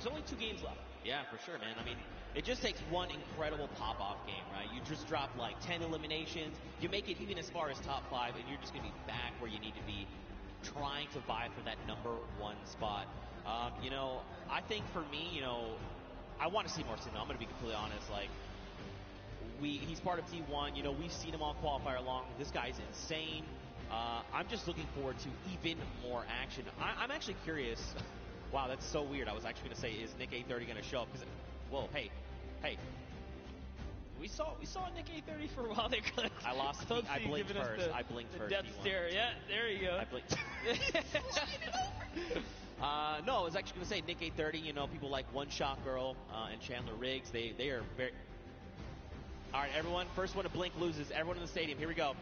There's only 2 games left. Yeah, for sure, man. I mean, it just takes one incredible pop-off game, right? You just drop like 10 eliminations, you make it even as far as top 5, and you're just going to be back where you need to be, trying to vie for that #1 spot. You know, I think for me, you know, I want to see more Sinnoh. I'm going to be completely honest. Like, he's part of T1. You know, we've seen him on qualifier long. This guy's insane. I'm just looking forward to even more action. I'm actually curious. Wow, that's so weird. I was actually going to say, is Nick A30 going to show up? Because, whoa, hey. We saw Nick A30 for a while there. I lost. I blinked first. I blinked first. Death stare. Yeah, there you go. I blinked. No, I was actually going to say Nick A30. You know, people like One Shot Girl and Chandler Riggs. They are very. All right, everyone. First one to blink loses. Everyone in the stadium. Here we go.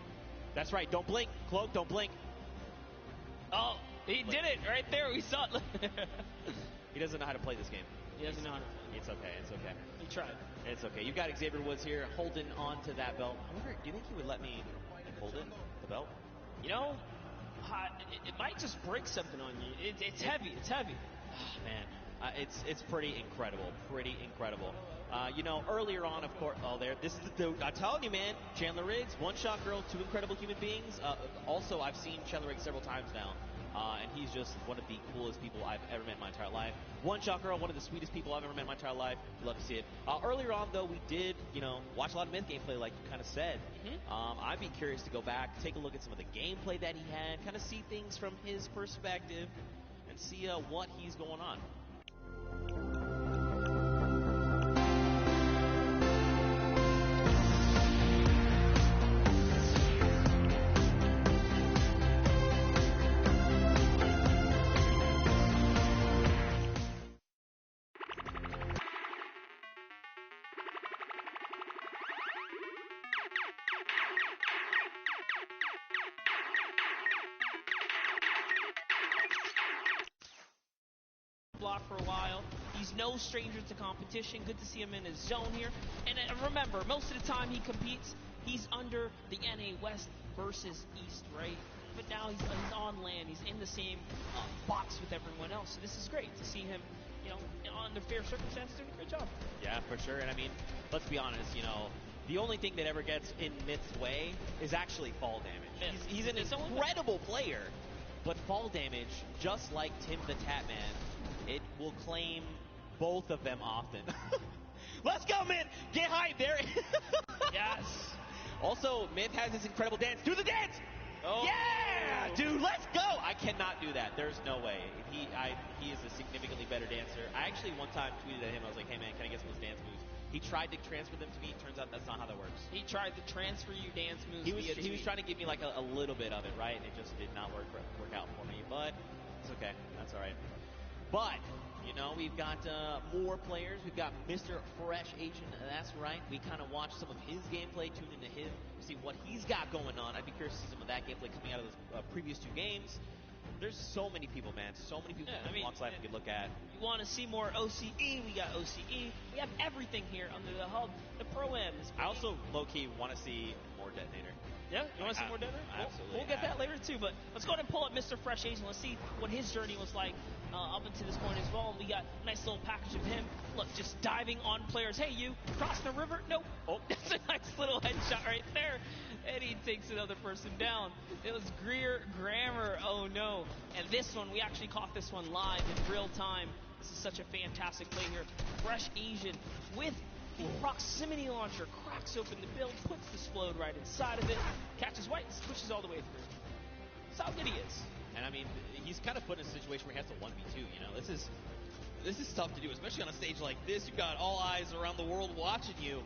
That's right. Don't blink. Cloak, don't blink. Oh, he did it right there. We saw it. He doesn't know how to play this game. He doesn't know how to play. It's okay. It's okay. He tried. It's okay. You've got Xavier Woods here holding on to that belt. I wonder, do you think he would let me hold it, the belt? You know, it might just break something on you. It's heavy. It's heavy. Oh, man. It's pretty incredible. Pretty incredible. You know, earlier on, of course, this is the dude. I'm telling you, man, Chandler Riggs, One Shot Girl, 2 incredible human beings. Also, I've seen Chandler Riggs several times now, and he's just one of the coolest people I've ever met in my entire life. One Shot Girl, one of the sweetest people I've ever met in my entire life. Love to see it. Earlier on, though, we did, you know, watch a lot of Myth gameplay, like you kind of said. I'd be curious to go back, take a look at some of the gameplay that he had, kind of see things from his perspective, and see what he's going on. Block for a while. He's no stranger to competition. Good to see him in his zone here. And remember, most of the time he competes, he's under the NA West versus East, right? But now he's on land. He's in the same box with everyone else. So this is great to see him, you know, under fair circumstances doing a great job. Yeah, for sure. And I mean, let's be honest, you know, the only thing that ever gets in Myth's way is actually fall damage. Yeah. He's an incredible player, but fall damage, just like Tim the Tatman, it will claim both of them often. Let's go, Myth! Get hyped there! Yes! Also, Myth has this incredible dance. Do the dance! Oh. Yeah! Dude, let's go! I cannot do that. There's no way. He is a significantly better dancer. I actually one time tweeted at him, I was like, hey man, can I get some of those dance moves? He tried to transfer them to me. Turns out that's not how that works. He tried to transfer you dance moves. He was trying to give me like a little bit of it, right? And it just did not work out for me. But it's okay. That's all right. But, you know, we've got more players. We've got Mr. Fresh Asian. That's right. We kind of watched some of his gameplay, tuned into him, see what he's got going on. I'd be curious to see some of that gameplay coming out of those previous 2 games. There's so many people, man. So many people in Walks Life we could look at. You want to see more OCE? We got OCE. We have everything here under the hub. The Pro-Ams. I also, low-key, want to see more Detonator. Yeah? You want to see more Detonator? Absolutely. We'll get that later, too. But let's go ahead and pull up Mr. Fresh Asian. Let's see what his journey was like up until this point as well. And we got a nice little package of him. Look, just diving on players. Hey, you, crossing the river? Nope. Oh, that's a nice little headshot right there. And he takes another person down. It was Greer Grammar. Oh, no. And this one, we actually caught this one live in real time. This is such a fantastic play here. Fresh Asian with the proximity launcher, cracks open the build, puts the Splode right inside of it, catches White, pushes all the way through. That's how good he is. And I mean, he's kind of put in a situation where he has to 1v2, you know. This is tough to do, especially on a stage like this. You've got all eyes around the world watching you,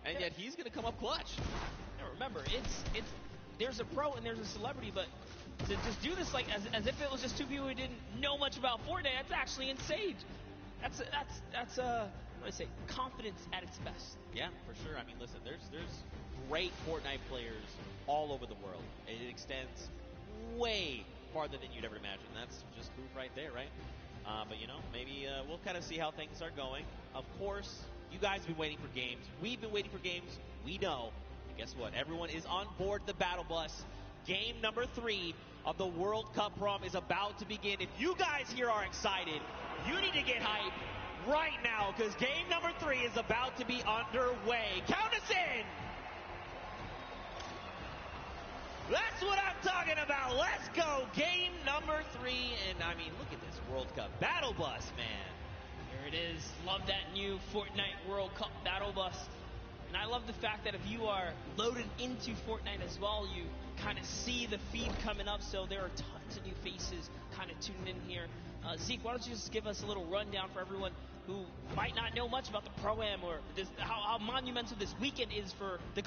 and yet he's going to come up clutch. Now remember, there's a pro and there's a celebrity, but to just do this like as if it was just 2 people who didn't know much about Fortnite, that's actually insane. That's what do I say? Confidence at its best. Yeah, for sure. I mean, listen, there's great Fortnite players all over the world. It extends way farther than you'd ever imagine. That's just proof right there, right? But you know, maybe we'll kind of see how things are going. Of course, you guys have been waiting for games. We've been waiting for games. We know. And guess what? Everyone is on board the battle bus. Game number 3 of the World Cup Prom is about to begin. If you guys here are excited, you need to get hyped. right now because game number 3 is about to be underway. Count us in! That's what I'm talking about. Let's go. Game number 3. And, I mean, look at this World Cup Battle Bus, man. Here it is. Love that new Fortnite World Cup Battle Bus. And I love the fact that if you are loaded into Fortnite as well, you kind of see the feed coming up. So there are tons of new faces kind of tuning in here. Zeke, why don't you just give us a little rundown for everyone who might not know much about the Pro-Am or this, how monumental this weekend is for the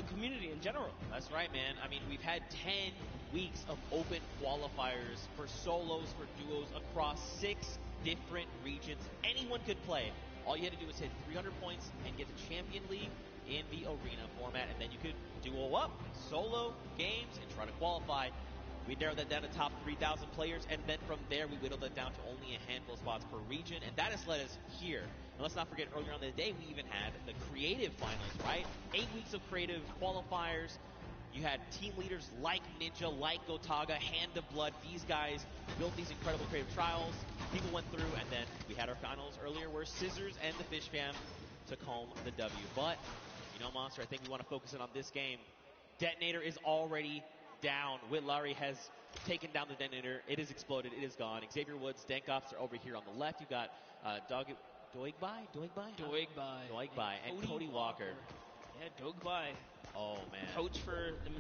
community in general. That's right, man. I mean, we've had 10 weeks of open qualifiers for solos, for duos, across 6 different regions. Anyone could play. All you had to do was hit 300 points and get the Champion League in the arena format, and then you could duo up, solo games, and try to qualify. We narrowed that down to top 3,000 players, and then from there we whittled that down to only a handful of spots per region, and that has led us here. And let's not forget, earlier on in the day, we even had the creative finals, right? 8 weeks of creative qualifiers. You had team leaders like Ninja, like Gotaga, Hand of Blood. These guys built these incredible creative trials. People went through, and then we had our finals earlier where Scissors and the Fish Fam took home the W. But, you know, Monster, I think we want to focus in on this game. Detonator is already down. Whitlari has taken down the Detonator. It has exploded. It is gone. Xavier Woods, Dankoffs are over here on the left. You got Doigbai, and Cody Walker. Yeah, Doigbai. Oh, man. Coach for the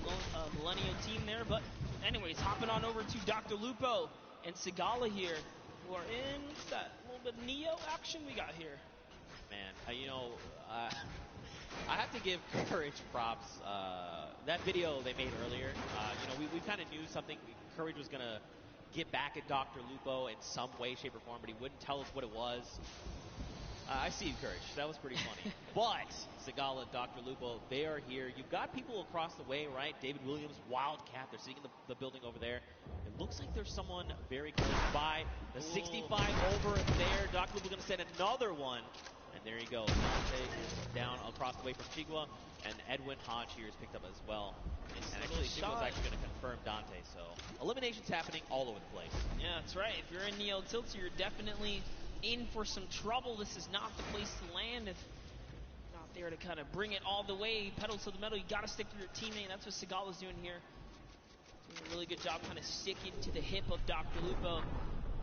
Millennial team there. But anyways, hopping on over to Dr. Lupo and Sigala here, who are in that little bit of Neo action we got here. Man, I have to give Courage props. That video they made earlier, we kind of knew something. Courage was going to get back at Dr. Lupo in some way, shape, or form, but he wouldn't tell us what it was. I see you, Courage. That was pretty funny. But Sigala, Dr. Lupo, they are here. You've got people across the way, right? David Williams, Wildcat. They're sitting in the building over there. It looks like there's someone very close by. The 65 over there. Dr. Lupo going to send another one. And there you go. Dante is down across the way from Chigua. And Edwin Hodge here is picked up as well. And actually, Chigua's actually going to confirm Dante. So eliminations happening all over the place. Yeah, that's right. If you're in Neo Tilted, you're definitely in for some trouble. This is not the place to land if you're not there to kind of bring it all the way, pedal to the metal. You got to stick to your teammate. That's what Sigala's doing here. Doing a really good job kind of sticking to the hip of Dr. Lupo.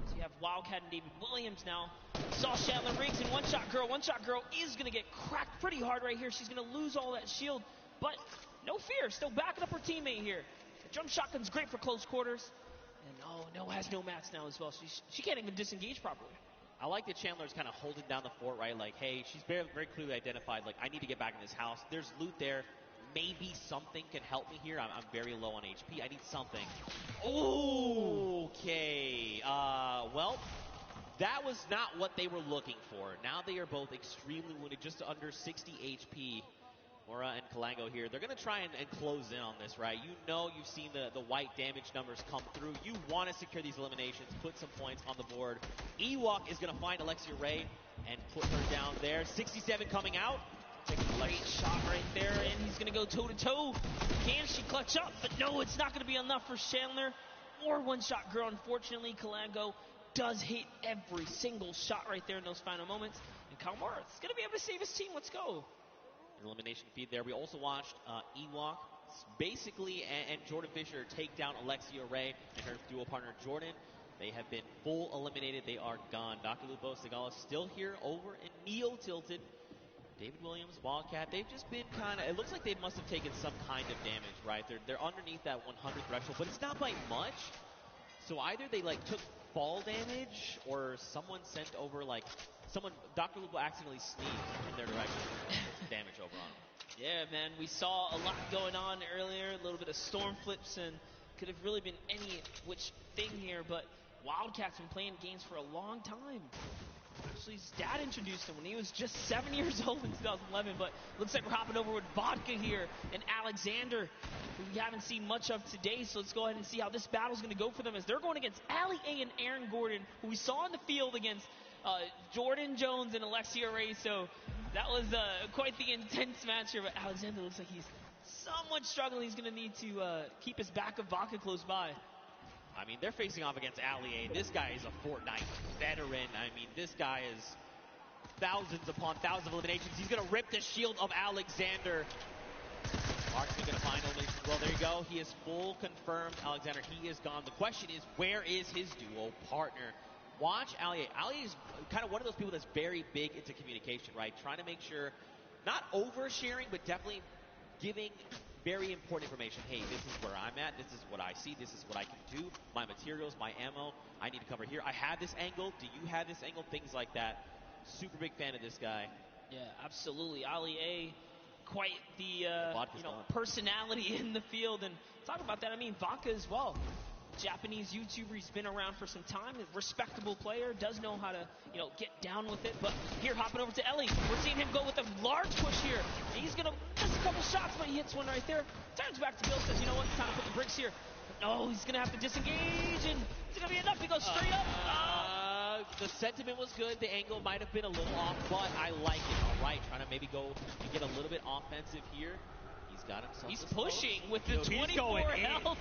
So you have Wildcat and David Williams now. Saw Shanlin Riggs and One Shot Girl. One Shot Girl is going to get cracked pretty hard right here. She's going to lose all that shield, but no fear. Still backing up her teammate here. The drum shotgun's great for close quarters. And No has no mats now as well. She can't even disengage properly. I like that Chandler's kind of holding down the fort, right? Like, hey, she's very, very clearly identified, like, I need to get back in this house. There's loot there. Maybe something can help me here. I'm very low on HP. I need something. Okay. Well, that was not what they were looking for. Now they are both extremely wounded, just under 60 HP. Mora and Kalango here. They're going to try and close in on this, right? You know you've seen the white damage numbers come through. You want to secure these eliminations, put some points on the board. Ewok is going to find Alexia Ray and put her down there. 67 coming out. Great shot right there, and he's going to go toe-to-toe. Can she clutch up? But no, it's not going to be enough for Chandler or One Shot Girl. Unfortunately, Kalango does hit every single shot right there in those final moments. And Kalmar is going to be able to save his team. Let's go. Elimination feed there. We also watched Ewok basically and Jordan Fisher take down Alexia Ray and her duo partner Jordan. They have been full eliminated. They are gone. Dr. Lupo, Sigala still here over in Neo Tilted. David Williams, Wildcat, they've just been kind of, it looks like they must have taken some kind of damage, right? They're underneath that 100 threshold, but it's not by much. So either they took fall damage or someone sent over Dr. Lupo accidentally sneezed in their direction and damage over on them. Yeah, man, we saw a lot going on earlier, a little bit of storm flips, and could have really been any which thing here, but Wildcat's been playing games for a long time. Actually, his dad introduced him when he was just 7 years old in 2011, but looks like we're hopping over with Vodka here and Alexander, who we haven't seen much of today, so let's go ahead and see how this battle's going to go for them as they're going against Ali A and Aaron Gordon, who we saw in the field against Jordan Jones and Alexia Ray, so that was quite the intense match here, but Alexander looks like he's somewhat struggling. He's going to need to keep his back of Vodka close by. I mean, they're facing off against Ali A. This guy is a Fortnite veteran. I mean, this guy is thousands upon thousands of eliminations. He's going to rip the shield of Alexander. Marksman going to find elimination as well. There you go. He is full confirmed. Alexander, he is gone. The question is, where is his duo partner? Watch Ali. Ali is kind of one of those people that's very big into communication, right? Trying to make sure, not oversharing, but definitely giving very important information. Hey, this is where I'm at. This is what I see. This is what I can do. My materials, my ammo. I need to cover here. I have this angle. Do you have this angle? Things like that. Super big fan of this guy. Yeah, absolutely. Ali A, quite the personality in the field. And talk about that, I mean, Vodka as well. Japanese YouTuber, he's been around for some time, a respectable player, does know how to, get down with it. But here, hopping over to Ellie, we're seeing him go with a large push here. He's going to miss a couple shots, but he hits one right there. Turns back to Bill, says, you know what, it's time to put the bricks here. No, he's going to have to disengage, and it's going to be enough. He goes straight up. The sentiment was good. The angle might have been a little off, but I like it. All right, trying to maybe go and get a little bit offensive here. He's got himself. He's pushing with the 24 health.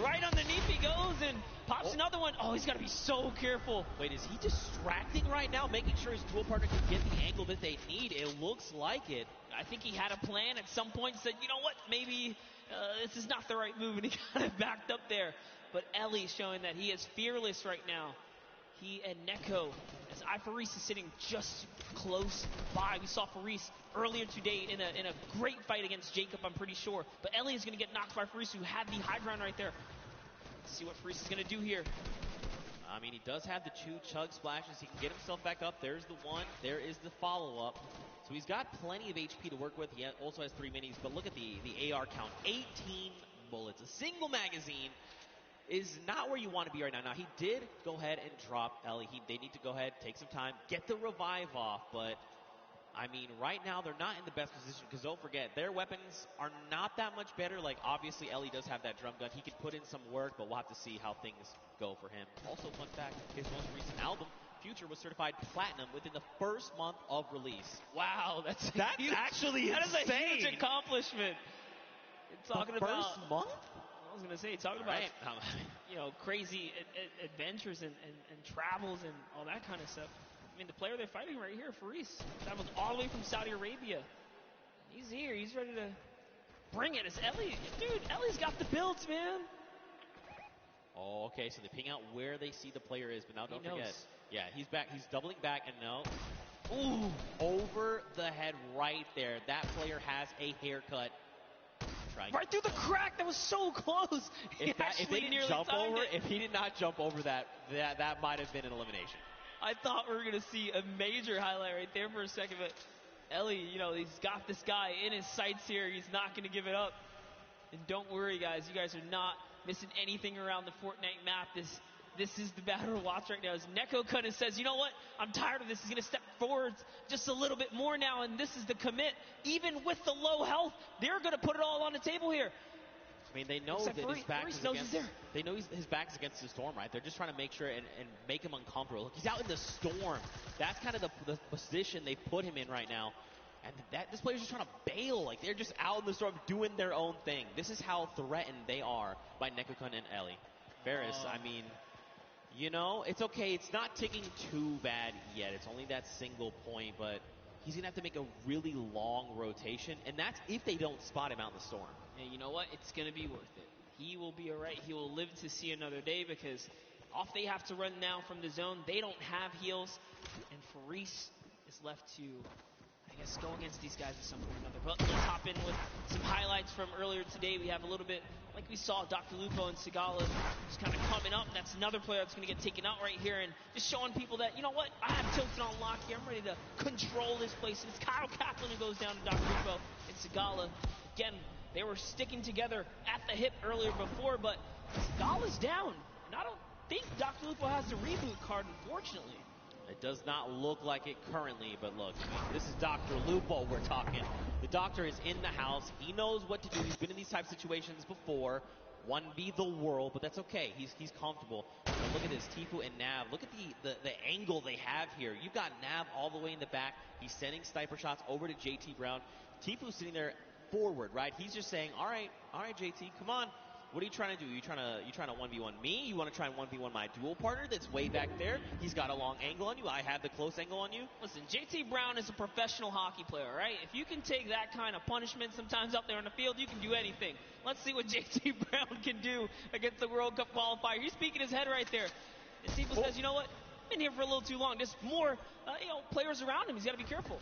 Right underneath he goes and pops another one. Oh, he's got to be so careful. Wait, is he distracting right now, making sure his dual partner can get the angle that they need? It looks like it. I think he had a plan at some point, said, you know what, maybe this is not the right move, and he kind of backed up there. But Ellie's showing that he is fearless right now. He and Neko, as Faris is sitting just close by. We saw Faris earlier today in a great fight against Jacob, I'm pretty sure. But Ellie is going to get knocked by Faris, who had the high ground right there. Let's see what Faris is going to do here. I mean, he does have the 2 chug splashes. He can get himself back up. There's the 1. There is the follow-up. So he's got plenty of HP to work with. He also has 3 minis. But look at the AR count. 18 bullets. A single magazine is not where you want to be right now. Now, he did go ahead and drop Ellie. They need to go ahead, take some time, get the revive off. But, I mean, right now they're not in the best position because don't forget, their weapons are not that much better. Like, obviously, Ellie does have that drum gun. He can put in some work, but we'll have to see how things go for him. Also, fun fact, his most recent album, Future, was certified platinum within the first month of release. Wow, that's huge, actually that insane. Is a huge accomplishment. Talking about first month? I was going to say, talking about, crazy adventures and travels and all that kind of stuff. I mean, the player they're fighting right here, Faris, traveled all the way from Saudi Arabia. He's here. He's ready to bring it. It's Ellie. Dude, Ellie's got the builds, man. Oh, okay, so they ping out where they see the player is, but now don't forget. Yeah, he's back. He's doubling back, and no. Ooh, over the head right there. That player has a haircut. Right through the crack. That was so close. If they didn't jump over, if he did not jump over that might have been an elimination. I thought we were going to see a major highlight right there for a second, but Ellie, he's got this guy in his sights here. He's not going to give it up. And don't worry, guys. You guys are not missing anything around the Fortnite map. This is the battle to watch right now. As Neko kind of says, you know what? I'm tired of this. He's going to step forward just a little bit more now, and this is the commit. Even with the low health, they're going to put it all on the table here. I mean, they know that his back is against. They know his back's against the storm, right? They're just trying to make sure and make him uncomfortable. Look, he's out in the storm. That's kind of the position they put him in right now. And this player's just trying to bail. Like, they're just out in the storm doing their own thing. This is how threatened they are by Nekokun and Ellie. Ferris, I mean, it's okay. It's not ticking too bad yet. It's only that single point, but he's going to have to make a really long rotation, and that's if they don't spot him out in the storm. And you know what? It's going to be worth it. He will be all right. He will live to see another day because off they have to run now from the zone. They don't have heals, and Faris is left to, I guess, go against these guys at some point or another. But let's hop in with some highlights from earlier today. We have a little bit, like we saw, Dr. Lupo and Sigala just kind of coming up. That's another player that's going to get taken out right here and just showing people that, you know what, I have Tilted on lock here. I'm ready to control this place. And it's Kyle Kaplan who goes down to Dr. Lupo and Sigala. Again, they were sticking together at the hip earlier before, but Sigala's down. And I don't think Dr. Lupo has the reboot card, unfortunately. It does not look like it currently, but look, this is Dr. Lupo we're talking. The doctor is in the house. He knows what to do. He's been in these type of situations before. 1v the world, but that's okay. He's comfortable. And look at this, Tifu and Nav. Look at the angle they have here. You've got Nav all the way in the back. He's sending sniper shots over to JT Brown. Tifu's sitting there forward, right? He's just saying, all right, JT, come on. What are you trying to do? You trying to 1v1 me? You want to try and 1v1 my dual partner that's way back there? He's got a long angle on you. I have the close angle on you. Listen, JT Brown is a professional hockey player, right? If you can take that kind of punishment sometimes out there on the field, you can do anything. Let's see what JT Brown can do against the World Cup qualifier. He's speaking his head right there. And Steve says, you know what? Been here for a little too long. There's more, players around him. He's got to be careful.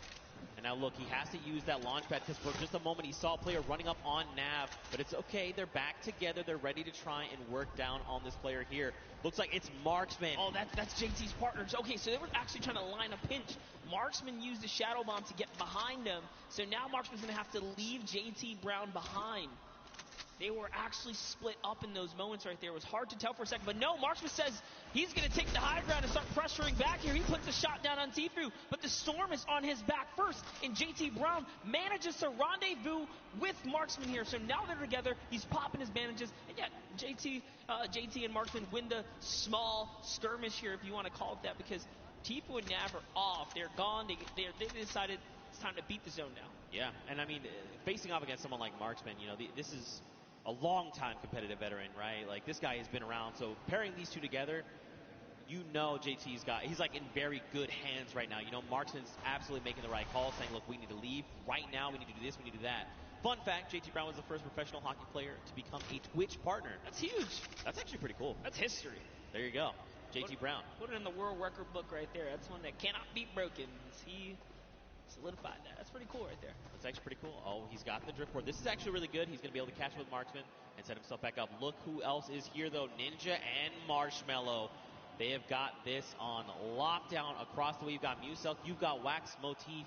And now look, he has to use that launch pad because for just a moment he saw a player running up on Nav, but it's okay. They're back together. They're ready to try and work down on this player here. Looks like it's Marksman. Oh, that's JT's partners. Okay, so they were actually trying to line a pinch. Marksman used the Shadow Bomb to get behind him, so now Marksman's going to have to leave JT Brown behind. They were actually split up in those moments right there. It was hard to tell for a second. But no, Marksman says he's going to take the high ground and start pressuring back here. He puts a shot down on Tfue, but the Storm is on his back first. And JT Brown manages to rendezvous with Marksman here. So now they're together. He's popping his bandages. And yet, JT and Marksman win the small skirmish here, if you want to call it that, because Tfue and Nav are off. They're gone. They decided it's time to beat the zone now. Yeah, and I mean, facing off against someone like Marksman, this is a long-time competitive veteran, right? Like, this guy has been around, so pairing these two together, he's like in very good hands right now. Marksman's absolutely making the right call, saying, look, we need to leave right now, we need to do this, we need to do that. Fun fact, JT Brown was the first professional hockey player to become a Twitch partner. That's huge. That's actually pretty cool. That's history. There you go. JT Brown. Put it in the world record book right there. That's one that cannot be broken. He solidified that. That's pretty cool right there. That's actually pretty cool. Oh, he's got the drift board. This is actually really good. He's going to be able to catch up with Marksman and set himself back up. Look who else is here, though. Ninja and Marshmallow. They have got this on lockdown across the way. You've got Muselk. You've got Wax Motif.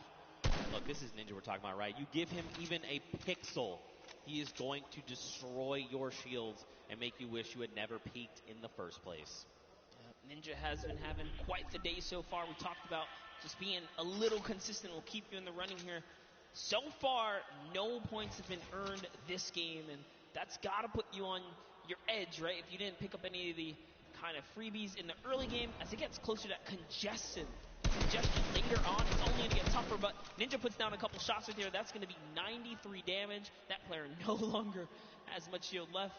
Look, this is Ninja we're talking about, right? You give him even a pixel, he is going to destroy your shields and make you wish you had never peeked in the first place. Ninja has been having quite the day so far. We talked about just being a little consistent will keep you in the running here. So far, no points have been earned this game, and that's got to put you on your edge, right? If you didn't pick up any of the kind of freebies in the early game, as it gets closer to that congestion later on, it's only going to get tougher, but Ninja puts down a couple shots right there. That's going to be 93 damage. That player no longer has much shield left.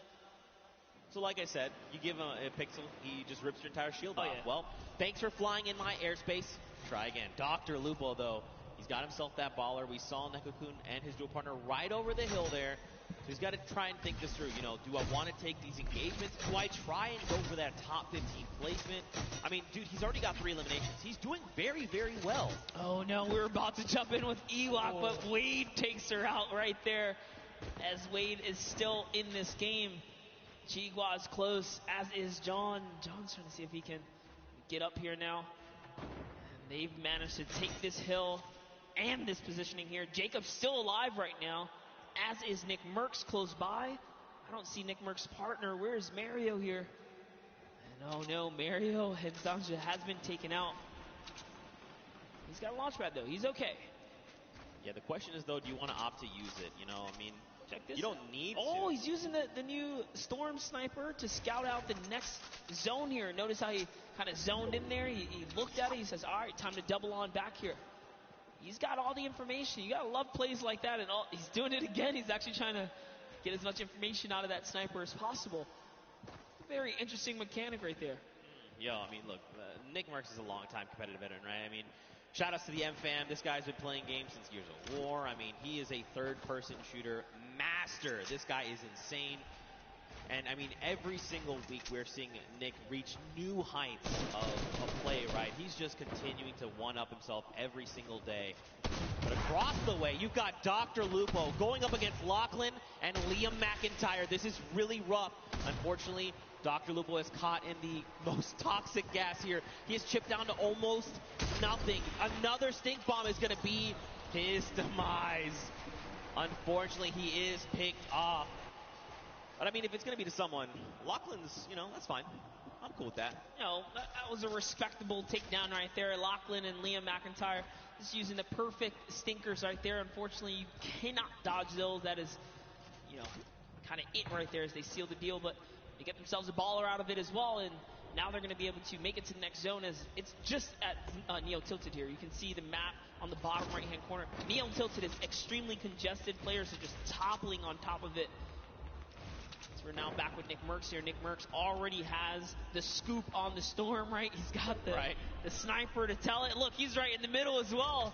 So like I said, you give him a pixel, he just rips your entire shield off. Yeah. Well, thanks for flying in my airspace. Try again. Dr. Lupo, though, he's got himself that baller. We saw Nekokun and his dual partner right over the hill there. So he's got to try and think this through. Do I want to take these engagements? Do I try and go for that top 15 placement? I mean, dude, he's already got 3 eliminations. He's doing very, very well. Oh, no, we're about to jump in with Ewok, but Wade takes her out right there as Wade is still in this game. Chigua's close, as is John. John's trying to see if he can get up here now. And they've managed to take this hill and this positioning here. Jacob's still alive right now, as is Nick Merckx close by. I don't see Nick Merckx's partner. Where's Mario here? And oh no, Mario Hensdanja has been taken out. He's got a launch pad though. He's okay. Yeah, the question is though, do you want to opt to use it? I mean, check this. You don't need to. to. He's using the new Storm Sniper to scout out the next zone here. Notice how he kind of zoned in there. He looked at it. He says, all right, time to double on back here. He's got all the information. You got to love plays like that. And he's doing it again. He's actually trying to get as much information out of that sniper as possible. Very interesting mechanic right there. Yo, I mean, look, Nick Merckx is a long-time competitive veteran, right? I mean, shout-outs to the M-Fam. This guy's been playing games since Gears of War. I mean, he is a third-person shooter master. This guy is insane. And, I mean, every single week we're seeing Nick reach new heights of play, right? He's just continuing to one-up himself every single day. But across the way, you've got Dr. Lupo going up against Lachlan and Liam McIntyre. This is really rough. Unfortunately, Dr. Lupo is caught in the most toxic gas here. He is chipped down to almost nothing. Another stink bomb is going to be his demise. Unfortunately, he is picked off. But, I mean, if it's going to be to someone, Lachlan's, that's fine. I'm cool with that. That was a respectable takedown right there. Lachlan and Liam McIntyre just using the perfect stinkers right there. Unfortunately, you cannot dodge those. That is, kind of it right there as they seal the deal. But they get themselves a baller out of it as well. And now they're going to be able to make it to the next zone as it's just at Neo Tilted here. You can see the map on the bottom right-hand corner. Neo Tilted is extremely congested. Players are just toppling on top of it. It's So we're now back with Nick Merckx here. Nick Merckx already has the scoop on the Storm, right? He's got the sniper to tell it. Look, he's right in the middle as well.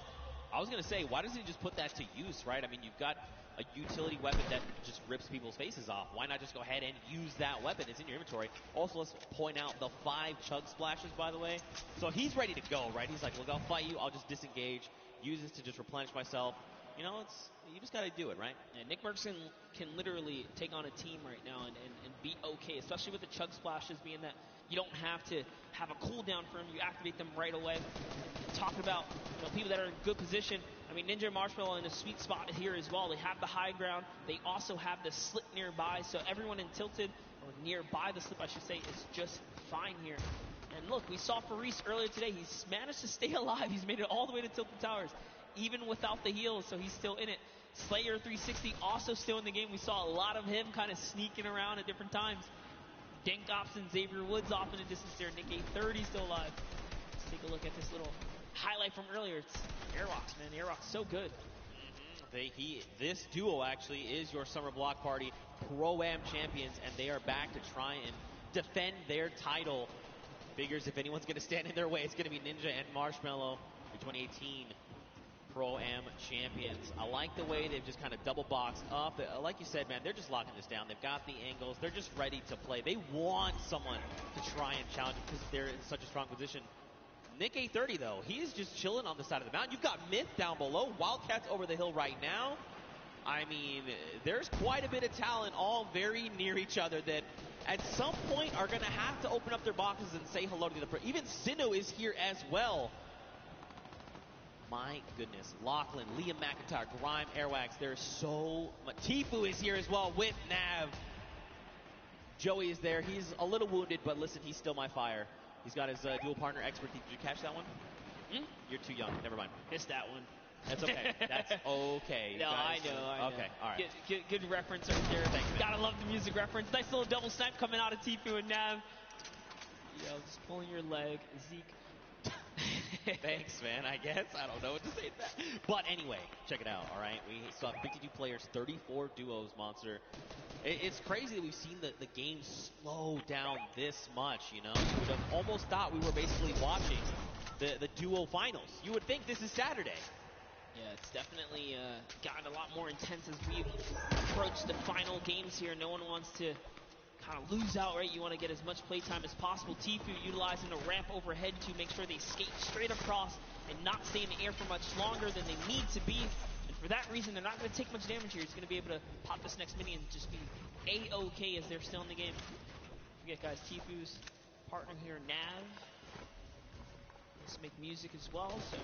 I was going to say, why doesn't he just put that to use, right? I mean, you've got a utility weapon that just rips people's faces off. Why not just go ahead and use that weapon? It's in your inventory. Also, let's point out the 5 chug splashes, by the way. So he's ready to go, right? He's like, look, I'll fight you. I'll just disengage. Use this to just replenish myself. You know, you just got to do it, right? Yeah, Nick Merckx can literally take on a team right now and be okay, especially with the chug splashes being that you don't have to have a cooldown for them. You activate them right away. Talking about people that are in good position. I mean, Ninja and Marshmallow in a sweet spot here as well. They have the high ground. They also have the slip nearby. So everyone in Tilted, or nearby the slip, I should say, is just fine here. And look, we saw Faris earlier today. He's managed to stay alive. He's made it all the way to Tilted Towers, even without the heals, so he's still in it. Slayer 360 also still in the game. We saw a lot of him kind of sneaking around at different times. Dink Ops and Xavier Woods off in the distance there. Nick 830 still alive. Let's take a look at this little highlight from earlier. It's Airrocks, man. Airrocks so good. This duo actually is your Summer Block Party Pro AM champions, and they are back to try and defend their title. Figures if anyone's going to stand in their way, it's going to be Ninja and Marshmallow, the 2018 Pro Am champions. I like the way they've just kind of double boxed up. Like you said, man, they're just locking this down. They've got the angles. They're just ready to play. They want someone to try and challenge them because they're in such a strong position. Nick 830, though, he is just chilling on the side of the mountain. You've got Myth down below. Wildcats over the hill right now. I mean, there's quite a bit of talent all very near each other that at some point are going to have to open up their boxes and say hello to the other. Even Sinnoh is here as well. My goodness. Lachlan, Liam McIntyre, Grime, Airwax. There's so much. Tfue is here as well with Nav. Joey is there. He's a little wounded, but listen, he's still my fire. He's got his dual partner expert. Did you catch that one? You're too young. Never mind. Missed that one. That's okay. That's okay. No, I know. Okay, all right. Good reference right there. Thanks, man. Gotta love the music reference. Nice little double snipe coming out of Tfue and Nav. Just pulling your leg. Zeke. Thanks, man, I guess. I don't know what to say to that. But anyway, check it out, all right? We saw 52 players, 34 duos, Monster. It's crazy that we've seen the game slow down this much, you know? You would have almost thought we were basically watching the duo finals. You would think this is Saturday. Yeah, it's definitely gotten a lot more intense as we approach the final games here. No one wants to kind of lose out, right? You want to get as much playtime as possible. Tfue utilizing the ramp overhead to make sure they skate straight across and not stay in the air for much longer than they need to be. And for that reason, they're not going to take much damage here. He's going to be able to pop this next mini and just be A-OK as they're still in the game. Don't forget, guys, Tfue's partner here, Nav. Let's make music as well, so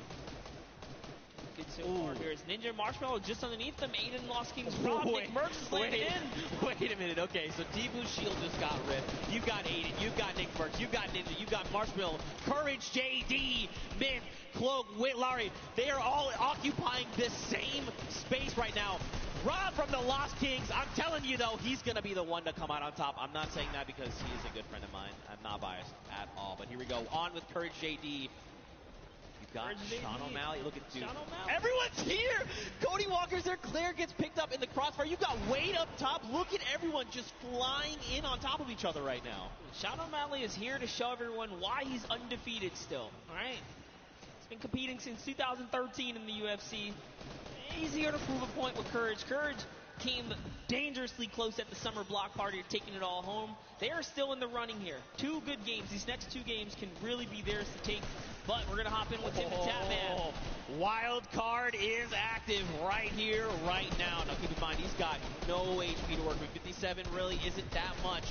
good so far here is Ninja and Marshmallow just underneath them. Aiden lost King's Rob. Nick Merckx is landing in. Wait a minute. Okay, so Tfue's shield just got ripped. You've got Aiden. You've got Nick Merckx. You've got Ninja. You've got Marshmallow. Courage, JD, Myth, Cloak, Whitlari. They are all occupying this same space right now. Rob from the Lost Kings. I'm telling you, though, he's going to be the one to come out on top. I'm not saying that because he is a good friend of mine. I'm not biased at all. But here we go. On with Courage, JD. Got Sean O'Malley. Look at dude. Everyone's here. Cody Walker's there. Claire gets picked up in the crossfire. You got Wade up top. Look at everyone just flying in on top of each other right now. Sean O'Malley is here to show everyone why he's undefeated still. All right. He's been competing since 2013 in the UFC. He's here to prove a point with Courage. Courage came dangerously close at the Summer Block Party, taking it all home. They are still in the running here. 2 good games. These next 2 games can really be theirs to take. But we're going to hop in with Tim and Tatman. Wild card is active right here, right now. Now keep in mind, he's got no HP to work with. 57 really isn't that much.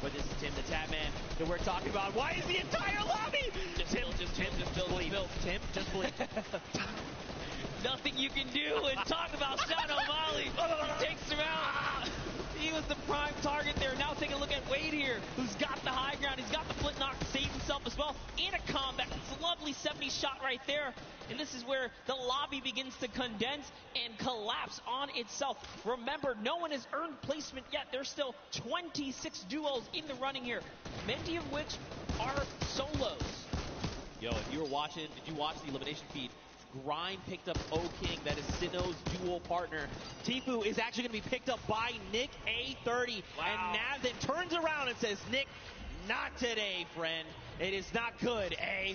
But this is Tim the Tatman that we're talking about. Why is the entire lobby? Just believe. Tim, just believe. Nothing you can do and talk about Sean O'Malley. He takes him out. He was the prime target there. Now take a look at Wade here, who's got the high ground. He's got the flint knock to save himself as well. And a combat. It's a lovely 70 shot right there. And this is where the lobby begins to condense and collapse on itself. Remember, no one has earned placement yet. There's still 26 duos in the running here, many of which are solos. Yo, if you were watching, did you watch the elimination feed? Grind picked up O-King. That is Sinnoh's dual partner. Tfue is actually going to be picked up by Nick A30. Wow. And now then turns around and says, Nick, not today, friend. It is not good, eh?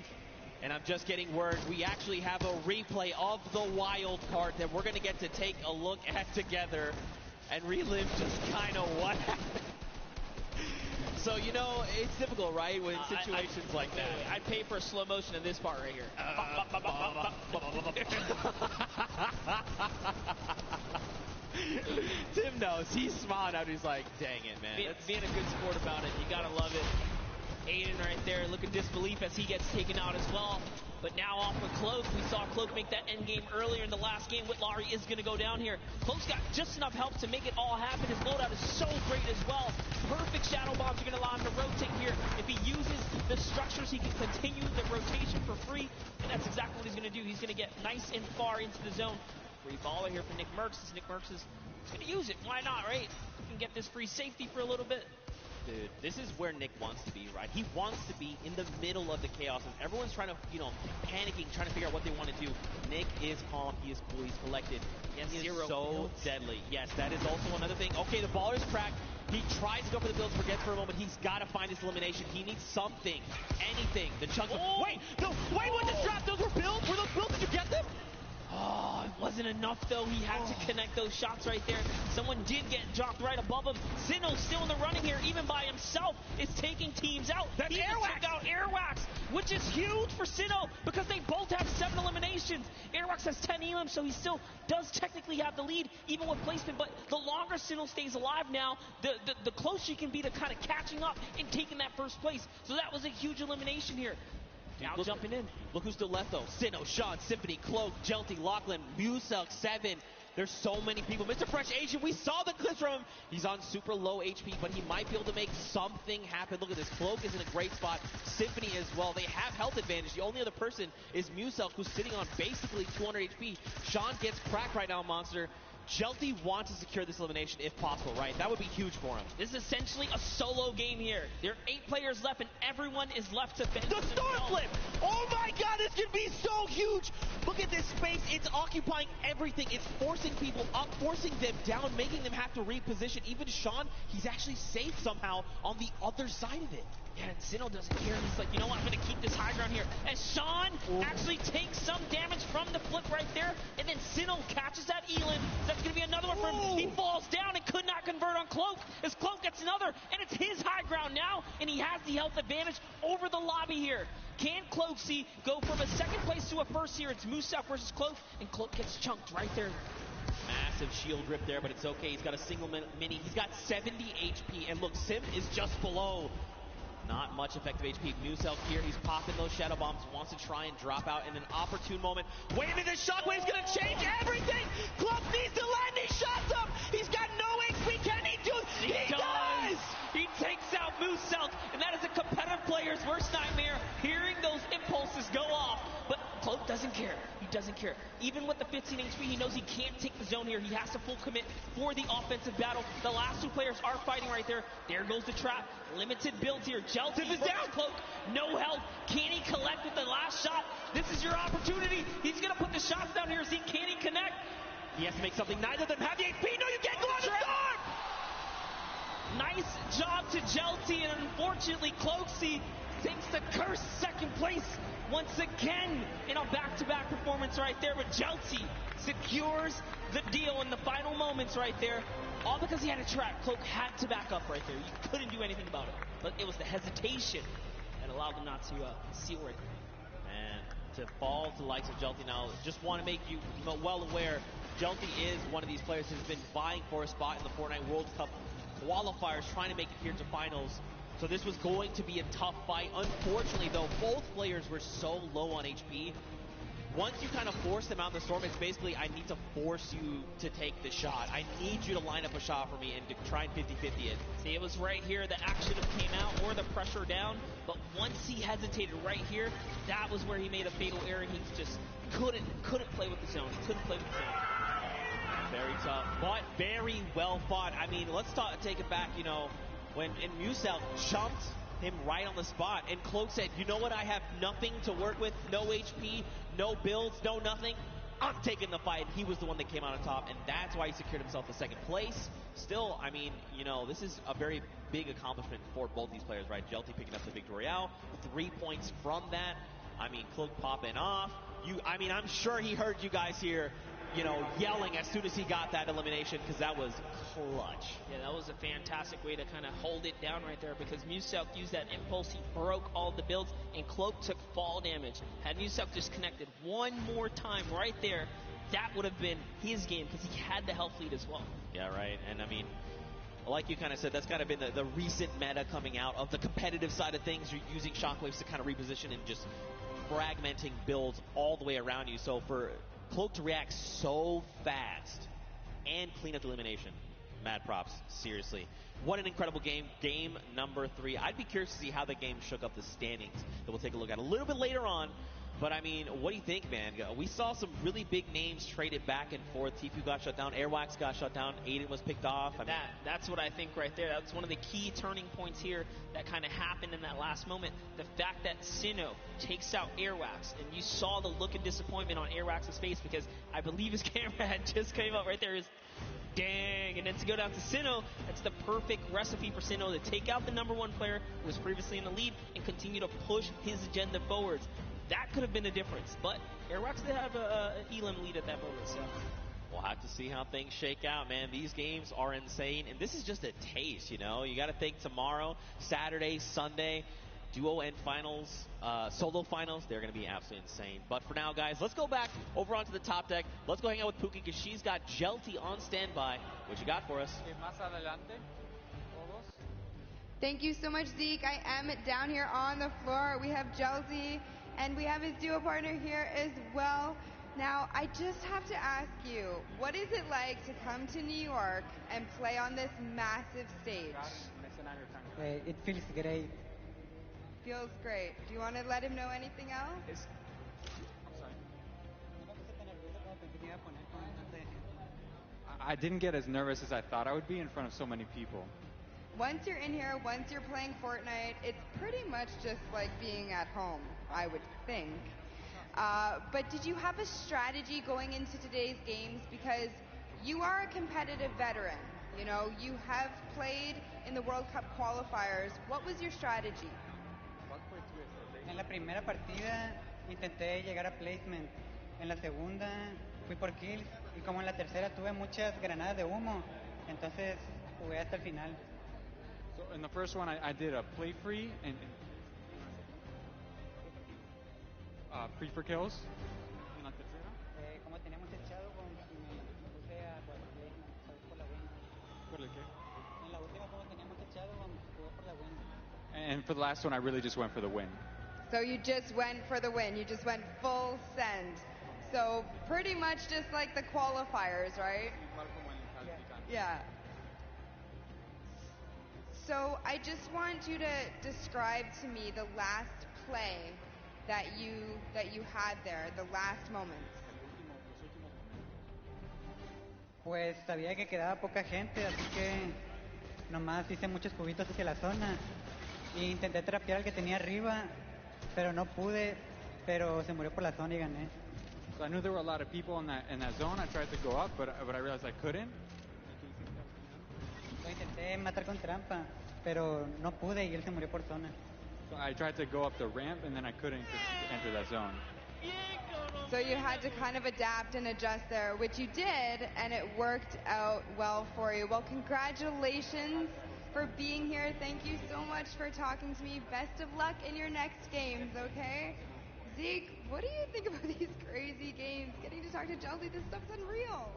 And I'm just getting word, we actually have a replay of the wild card that we're going to get to take a look at together and relive just kind of what happened. So, you know, it's difficult, right, when situations like that. I'd pay for a slow motion of this part right here. Tim knows. He's smiling out. He's like, dang it, man. Being a good sport about it. You got to love it. Aiden right there, look at disbelief as he gets taken out as well. But now off of Cloak, we saw Cloak make that end game earlier in the last game. Whitlari is going to go down here. Cloak's got just enough help to make it all happen. His loadout is so great as well. Perfect shadow bombs are going to allow him to rotate here. If he uses the structures, he can continue the rotation for free. And that's exactly what he's going to do. He's going to get nice and far into the zone. Free baller here for Nick Merckx. Nick Merckx is going to use it. Why not, right? He can get this free safety for a little bit. Dude, this is where Nick wants to be, right? He wants to be in the middle of the chaos. As everyone's trying to, you know, panicking, trying to figure out what they want to do. Nick is calm. He is cool. He's collected. He is so deadly. Yes, that is also another thing. Okay, the baller's cracked. He tries to go for the builds, forgets for a moment. He's got to find his elimination. He needs something, anything. The chunk of... Wait, what just dropped? Those were builds? Were those builds? Did you get them? Oh, it wasn't enough, though. He had to connect those shots right there. Someone did get dropped right above him. Sinnoh's still in the running here, even by himself. Is taking teams out. That's Airwax. Took out Airwax, which is huge for Sinnoh because they both have 7 eliminations. Airwax has 10 elims, so he still does technically have the lead, even with placement. But the longer Sinnoh stays alive now, the closer he can be to kind of catching up and taking that first place. So that was a huge elimination here. Now jumping in. Look who's still left, though. Sinnoh, Sean, Symphony, Cloak, Jelty, Lachlan, Muselk, 7. There's so many people. Mr. Fresh Asian, we saw the clips from him. He's on super low HP, but he might be able to make something happen. Look at this. Cloak is in a great spot. Symphony as well. They have health advantage. The only other person is Muselk, who's sitting on basically 200 HP. Sean gets cracked right now, Monster. Jelty wants to secure this elimination if possible, right? That would be huge for him. This is essentially a solo game here. There are 8 players left, and everyone is left to fend. The Star Flip! Oh my god, this could be so huge! Look at this space. It's occupying everything. It's forcing people up, forcing them down, making them have to reposition. Even Sean, he's actually safe somehow on the other side of it. Yeah, and Sinnoh doesn't care. He's like, you know what, I'm going to keep this high ground here. As Sean actually takes some damage from the flip right there, and then Sinnoh catches that Elin. That's going to be another one for him. He falls down and could not convert on Cloak. As Cloak gets another, and it's his high ground now, and he has the health advantage over the lobby here. Can Cloak go from a second place to a first here? It's Muselk versus Cloak, and Cloak gets chunked right there. Massive shield rip there, but it's okay. He's got a single mini. He's got 70 HP, and look, Sim is just below. Not much effective HP. Muselk here, he's popping those shadow bombs, wants to try and drop out in an opportune moment. Wait a minute, the shockwave's gonna change everything! Cloak needs to land these shots up! He's got no HP, can he do it? He does! He takes out Muselk, and that is a competitive player's worst nightmare, hearing those impulses go off. But Cloak doesn't care. He doesn't care. Even with the 15 HP, he knows he can't take the zone here. He has to full commit for the offensive battle. The last 2 players are fighting right there. There goes the trap. Limited builds here. Jelty is down. Cloak, no help. Can he collect with the last shot? This is your opportunity. He's going to put the shots down here. See, can he connect? He has to make something. Neither of them have the HP. No, you can't go on the storm! Nice job to Jelty, and unfortunately, Cloaksy takes the cursed second place once again in a back-to-back performance right there. But Jelty secures the deal in the final moments right there. All because he had a trap. Cloak had to back up right there. You couldn't do anything about it. But it was the hesitation that allowed him not to seal right there. And to fall to the likes of Jelty now, just want to make you well aware, Jelty is one of these players who's been vying for a spot in the Fortnite World Cup qualifiers, trying to make it here to finals. So this was going to be a tough fight. Unfortunately, though, both players were so low on HP. Once you kind of force them out in the storm, it's basically, I need to force you to take the shot. I need you to line up a shot for me and to try and 50-50 it. See, it was right here. The action came out or the pressure down. But once he hesitated right here, that was where he made a fatal error. And he just couldn't play with the zone. He couldn't play with the zone. Very tough, but very well fought. I mean, let's take it back, you know, when Muselk jumped him right on the spot. And Cloak said, you know what, I have nothing to work with, no HP, no builds, no nothing. I'm taking the fight. He was the one that came out on top, and that's why he secured himself the second place. Still, I mean, you know, this is a very big accomplishment for both these players, right? Jelty picking up the victory royale, 3 points from that. I mean, Cloak popping off. I mean, I'm sure he heard you guys here, you know, yelling as soon as he got that elimination, because that was clutch. Yeah, that was a fantastic way to kind of hold it down right there, because Muselk used that impulse. He broke all the builds, and Cloak took fall damage. Had Muselk just connected one more time right there, that would have been his game, because he had the health lead as well. Yeah, right. And I mean, like you kind of said, that's kind of been the recent meta coming out of the competitive side of things. You're using shockwaves to kind of reposition and just fragmenting builds all the way around you. So for Cloak to react so fast and clean up the elimination, mad props, seriously. What an incredible game. Game number 3. I'd be curious to see how the game shook up the standings that we'll take a look at a little bit later on. But, I mean, what do you think, man? We saw some really big names traded back and forth. Tfue got shut down. Airwax got shut down. Aiden was picked off. That's what I think right there. That's one of the key turning points here that kind of happened in that last moment. The fact that Sinnoh takes out Airwax, and you saw the look of disappointment on Airwax's face, because I believe his camera had just came up right there. Dang, and then to go down to Sinnoh, that's the perfect recipe for Sinnoh to take out the #1 player who was previously in the lead and continue to push his agenda forwards. That could have been a difference, but Airwax did have an Elim lead at that moment, so. We'll have to see how things shake out, man. These games are insane, and this is just a taste, you know. You got to think tomorrow, Saturday, Sunday, duo and finals, solo finals, they're going to be absolutely insane. But for now, guys, let's go back over onto the top deck. Let's go hang out with Pookie, because she's got Jelty on standby. What you got for us? Thank you so much, Zeke. I am down here on the floor. We have Jelty, and we have his duo partner here as well. Now, I just have to ask you, what is it like to come to New York and play on this massive stage? It feels great. Feels great. Do you want to let him know anything else? I didn't get as nervous as I thought I would be in front of so many people. Once you're in here, once you're playing Fortnite, it's pretty much just like being at home, I would think. But did you have a strategy going into today's games? Because you are a competitive veteran. You know, you have played in the World Cup qualifiers. What was your strategy? En la primera partida intenté llegar a placement. En la segunda fui por kills. Y como en la tercera tuve muchas granadas de humo, entonces jugué hasta el final. So in the first one, I did a play free and free for kills. En la tercera. Como tenía mucho echado, me puse a por la win. ¿Por el qué? En la última, como tenía mucho echado, jugué por la win. And for the last one, I really just went for the win. So you just went for the win. You just went full send. So pretty much just like the qualifiers, right? Yeah. So I just want you to describe to me the last play that you had there, the last moments. Pues sabía que quedaba poca gente, así que nomás hice muchos cubitos hacia la zona y intenté trapear al que tenía arriba, pero no pude, pero se murió por la zona y gané. So I knew there were a lot of people in that zone. I tried to go up, but I realized I couldn't. Lo intenté matar con trampa, pero no pude y él se murió por zona. So I tried to go up the ramp, and then I couldn't enter that zone. So you had to kind of adapt and adjust there, which you did, and it worked out well for you. Well, congratulations for being here. Thank you so much for talking to me. Best of luck in your next games, okay? Zeke, what do you think about these crazy games? Getting to talk to Jelty, this stuff's unreal.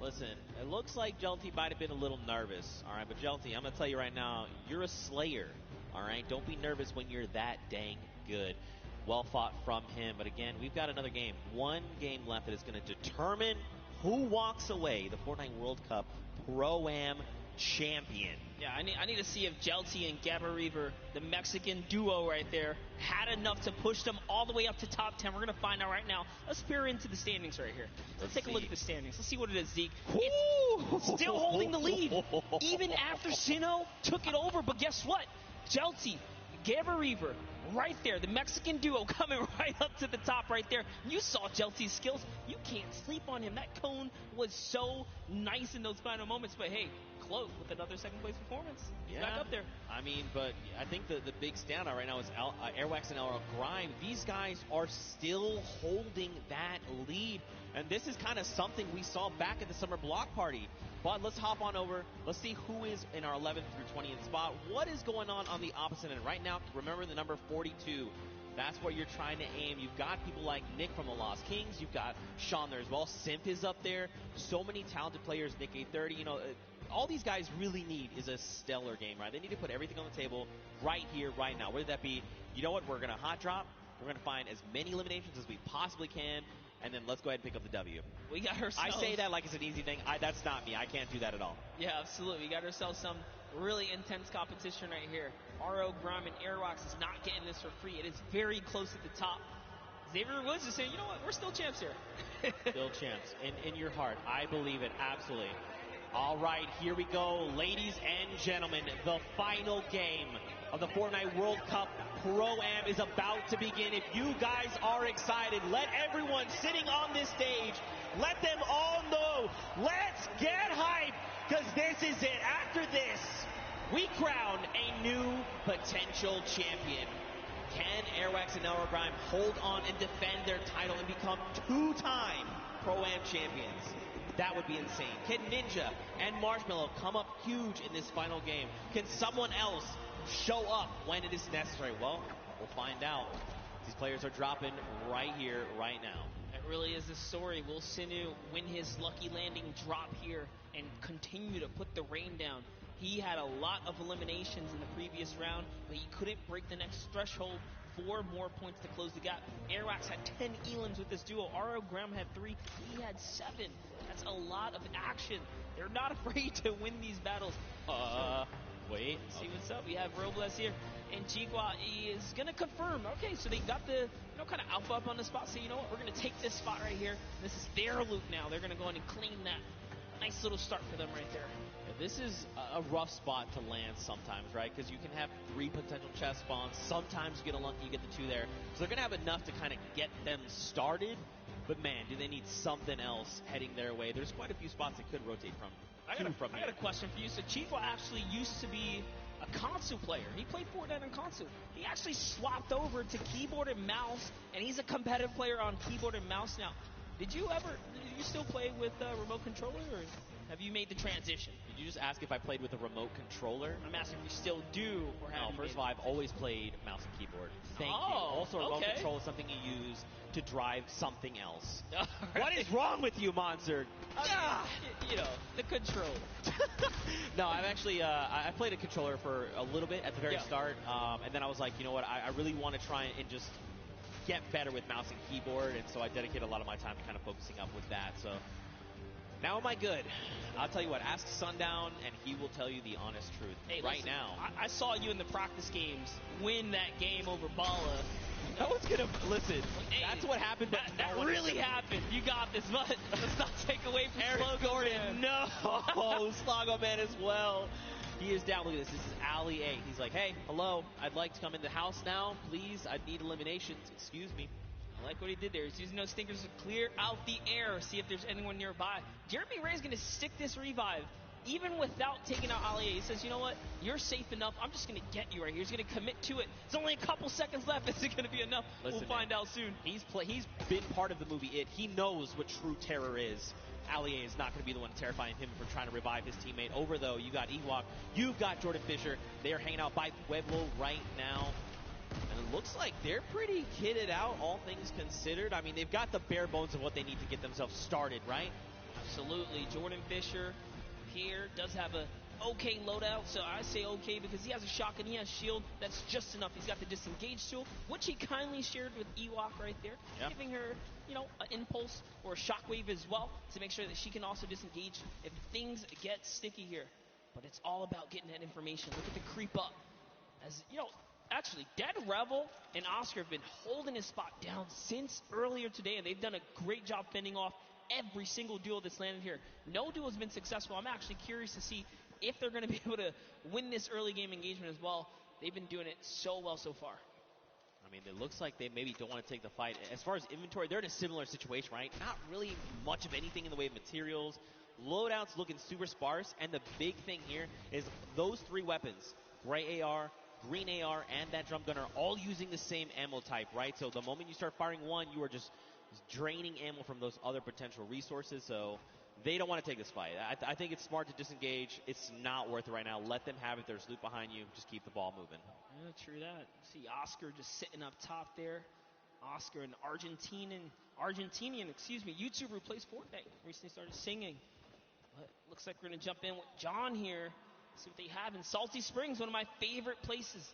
Listen, it looks like Jelty might have been a little nervous, all right? But Jelty, I'm going to tell you right now, you're a slayer, all right? Don't be nervous when you're that dang good. Well fought from him. But again, we've got another game. One game left that is going to determine who walks away the Fortnite World Cup Pro AM champion. Yeah, I need to see if Jelty and Gabba Reaver, the Mexican duo right there, had enough to push them all the way up to top 10. We're going to find out right now. Let's peer into the standings right here. Let's take a look at the standings. Let's see what it is, Zeke. It's still holding the lead, even after Sinnoh took it over. But guess what? Jelty, Gamma Reaver right there, the Mexican duo coming right up to the top right there. You saw Chelsea's skills. You can't sleep on him. That cone was so nice in those final moments, but hey, Cloak with another second place performance. He's back up there. I mean, but I think the big standout right now is Airwax and LR Grime. These guys are still holding that lead, and this is kind of something we saw back at the summer block party. But let's hop on over. Let's see who is in our 11th through 20th spot. What is going on the opposite end right now? Remember the number 42. That's what you're trying to aim. You've got people like Nick from the Lost Kings. You've got Sean there as well. Simp is up there. So many talented players. Nick 830. You know, all these guys really need is a stellar game, right? They need to put everything on the table right here, right now. Whether that be, you know what, we're going to hot drop. We're going to find as many eliminations as we possibly can, and then let's go ahead and pick up the W. We got ourselves. I say that like it's an easy thing. That's not me. I can't do that at all. Yeah, absolutely. We got ourselves some really intense competition right here. RO, Grime, and Airwax is not getting this for free. It is very close at the top. Xavier Woods is saying, you know what, we're still champs here. Still champs. In your heart. I believe it. Absolutely. All right, here we go. Ladies and gentlemen, the final game of the Fortnite World Cup Pro Am is about to begin. If you guys are excited, let everyone sitting on this stage, let them all know. Let's get hype, because this is it. After this, we crown a new potential champion. Can Airwax and Elra Grime hold on and defend their title and become two-time Pro Am champions? That would be insane. Can Ninja and Marshmallow come up huge in this final game? Can someone else show up when it is necessary? Well, we'll find out. These players are dropping right here, right now. It really is the story. Will Sinu win his lucky landing, drop here, and continue to put the rain down? He had a lot of eliminations in the previous round, but he couldn't break the next threshold. 4 more points to close the gap. Airwax had 10 elims with this duo. RO Graham had 3. He had 7. That's a lot of action. They're not afraid to win these battles. Wait. See what's up. We have Robles here. And Chiqua is going to confirm. Okay, so they got the, kind of alpha up on the spot. So, you know what? We're going to take this spot right here. This is their loot now. They're going to go in and claim that. Nice little start for them right there. This is a rough spot to land sometimes, right? Because you can have 3 potential chest spawns. Sometimes you get unlucky, you get the 2 there. So they're going to have enough to kind of get them started. But, man, do they need something else heading their way? There's quite a few spots that could rotate from. I got a question for you. So Chiqua actually used to be a console player. He played Fortnite on console. He actually swapped over to keyboard and mouse, and he's a competitive player on keyboard and mouse now. Did you still play with a remote controller, or have you made the transition? Did you just ask if I played with a remote controller? I'm asking if you still do, or have you? First of all, I've always played mouse and keyboard. Thank you. Also, remote control is something you use to drive something else. Right. What is wrong with you, Monster? The control. No, I've actually I played a controller for a little bit at the very start, and then I was like, you know what, I really want to try and just get better with mouse and keyboard, and so I dedicate a lot of my time to kind of focusing up with that. So now am I good? I'll tell you what, ask Sundown, and he will tell you the honest truth. Hey, right listen, now. I saw you in the practice games win that game over Bala. No one's going to listen. Hey, that's what happened. That really happened. You got this, but let's not take away from Eric Gordon. No. Slago Man as well. He is down. Look at this. This is Ali 8. He's like, hey, hello. I'd like to come in the house now, please. I need eliminations. Excuse me. I like what he did there. He's using those stinkers to clear out the air, see if there's anyone nearby. Jeremy Ray's going to stick this revive, even without taking out Ali. He says, you know what? You're safe enough. I'm just going to get you right here. He's going to commit to it. There's only a couple seconds left. Is it going to be enough? Listen, we'll find out soon. He's been part of the movie It. He knows what true terror is. Ali is not going to be the one terrifying him for trying to revive his teammate. Over, though, you got Ewok. You've got Jordan Fisher. They are hanging out by Pueblo right now. And it looks like they're pretty kitted out, all things considered. I mean, they've got the bare bones of what they need to get themselves started, right? Absolutely. Jordan Fisher here does have a okay loadout, so I say okay because he has a shotgun, he has shield. That's just enough. He's got the disengage tool, which he kindly shared with Ewok right there, giving her, an impulse or a shockwave as well to make sure that she can also disengage if things get sticky here. But it's all about getting that information. Look at the creep up. As actually, Dead Rebel and Oscar have been holding his spot down since earlier today, and they've done a great job fending off every single duel that's landed here. No duel has been successful. I'm actually curious to see if they're going to be able to win this early game engagement as well. They've been doing it so well so far. I mean, it looks like they maybe don't want to take the fight. As far as inventory, they're in a similar situation, right? Not really much of anything in the way of materials. Loadouts looking super sparse, and the big thing here is those 3 weapons, gray AR, green AR, and that drum gunner, all using the same ammo type, right? So the moment you start firing one, you are just draining ammo from those other potential resources. So they don't want to take this fight. I think it's smart to disengage. It's not worth it right now. Let them have it. There's loot behind you. Just keep the ball moving. Yeah, true that. See Oscar just sitting up top there. Oscar, an Argentinian YouTuber who plays Fortnite, recently started singing. But looks like we're going to jump in with John here. See what they have in Salty Springs, one of my favorite places.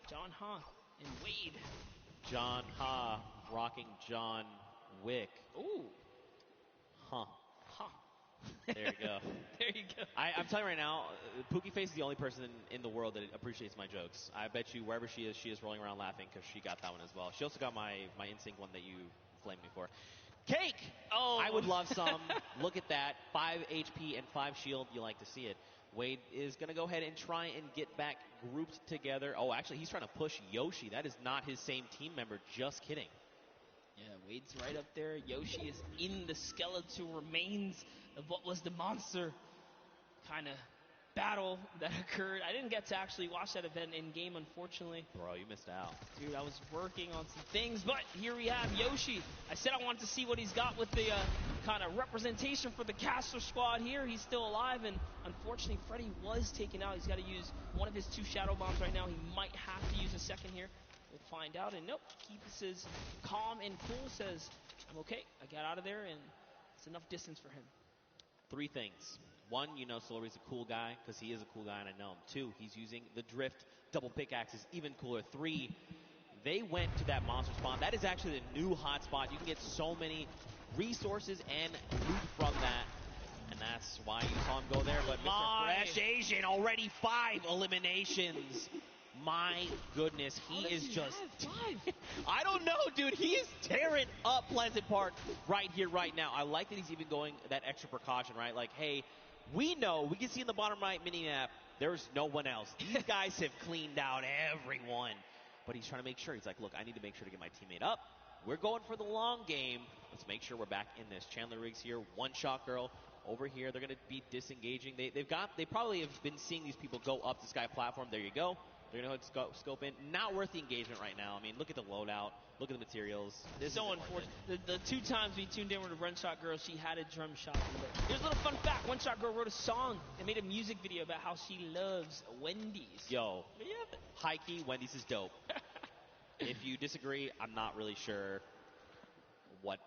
John Ha and Wade. John Ha rocking John Wick. Ooh. Huh. There you go. There you go. I'm telling you right now, Pookie Face is the only person in the world that appreciates my jokes. I bet you wherever she is rolling around laughing because she got that one as well. She also got my NSYNC one that you flamed me for. Cake! Oh. I would love some. Look at that. 5 HP and 5 shield. You like to see it. Wade is going to go ahead and try and get back grouped together. Oh, actually, he's trying to push Yoshi. That is not his same team member. Just kidding. Yeah, Wade's right up there. Yoshi is in the skeletal remains of what was the monster kind of battle that occurred. I didn't get to actually watch that event in game, unfortunately. Bro, you missed out. Dude, I was working on some things, but here we have Yoshi. I said I wanted to see what he's got with the kind of representation for the caster squad here. He's still alive, and unfortunately, Freddy was taken out. He's got to use one of his 2 shadow bombs right now. He might have to use a second here. We'll find out. And nope, keeps his calm and cool, says, I'm okay. I got out of there, and it's enough distance for him. 3 things. 1, you know Solari's a cool guy because he is a cool guy and I know him. 2, he's using the drift double pickaxes, even cooler. 3, they went to that monster spawn. That is actually the new hot spot. You can get so many resources and loot from that. And that's why you saw him go there. But Mr. Fresh Asian, already 5 eliminations. My goodness, he is just... 5? I don't know, dude. He is tearing up Pleasant Park right here, right now. I like that he's even going that extra precaution, right? Like, hey, we know, we can see in the bottom right mini map, there's no one else. These guys have cleaned out everyone. But he's trying to make sure. He's like, look, I need to make sure to get my teammate up. We're going for the long game. Let's make sure we're back in this. Chandler Riggs here, One Shot Girl. Over here, they're going to be disengaging. They probably have been seeing these people go up the sky platform. There you go. They're going to scope in. Not worth the engagement right now. I mean, look at the loadout. Look at the materials. This so unfortunate. The 2 times we tuned in with a One Shot Girl, she had a drum shot. Here's a little fun fact. One Shot Girl wrote a song and made a music video about how she loves Wendy's. Yo, high key, Wendy's is dope. If you disagree, I'm not really sure what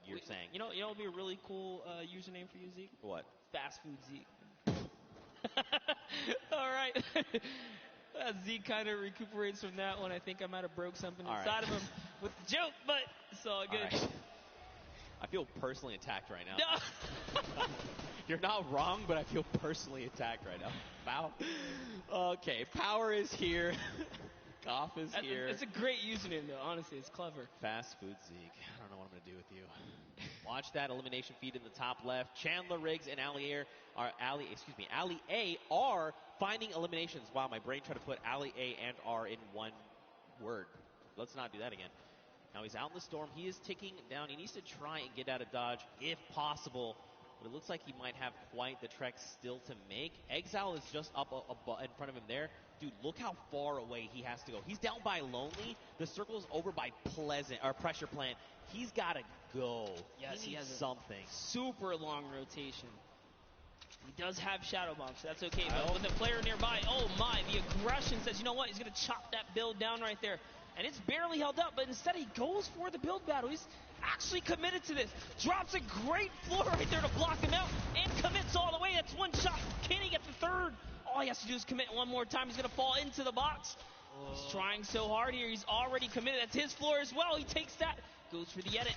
you're saying. You know what would be a really cool username for you, Zeke? What? Fast Food Zeke. All right. Zeke kind of recuperates from that one. I think I might have broke something inside of him with the joke, but it's all good. All right. I feel personally attacked right now. No. You're not wrong, but I feel personally attacked right now. Wow. Okay, Power is here. Goff is here. It's a great username, though. Honestly, it's clever. Fast Food Zeke. I don't know what I'm going to do with you. Watch that elimination feed in the top left. Chandler Riggs and Ali A are finding eliminations. Wow, my brain tried to put Ali A and R in one word. Let's not do that again. Now he's out in the storm. He is ticking down. He needs to try and get out of dodge if possible. But it looks like he might have quite the trek still to make. Exile is just up in front of him there. Dude, look how far away he has to go. He's down by Lonely. The circle's over by Pressure Plant. He's got to go. Yes, he has something. Super long rotation. He does have Shadow Bomb, so that's okay. But with a player nearby, oh my, the aggression says, you know what? He's going to chop that build down right there. And it's barely held up, but instead he goes for the build battle. He's actually committed to this. Drops a great floor right there to block him out and commits all the way. That's 1 shot. Can he get the 3rd? All he has to do is commit one more time. He's going to fall into the box. He's trying so hard here. He's already committed. That's his floor as well. He takes that. Goes for the edit.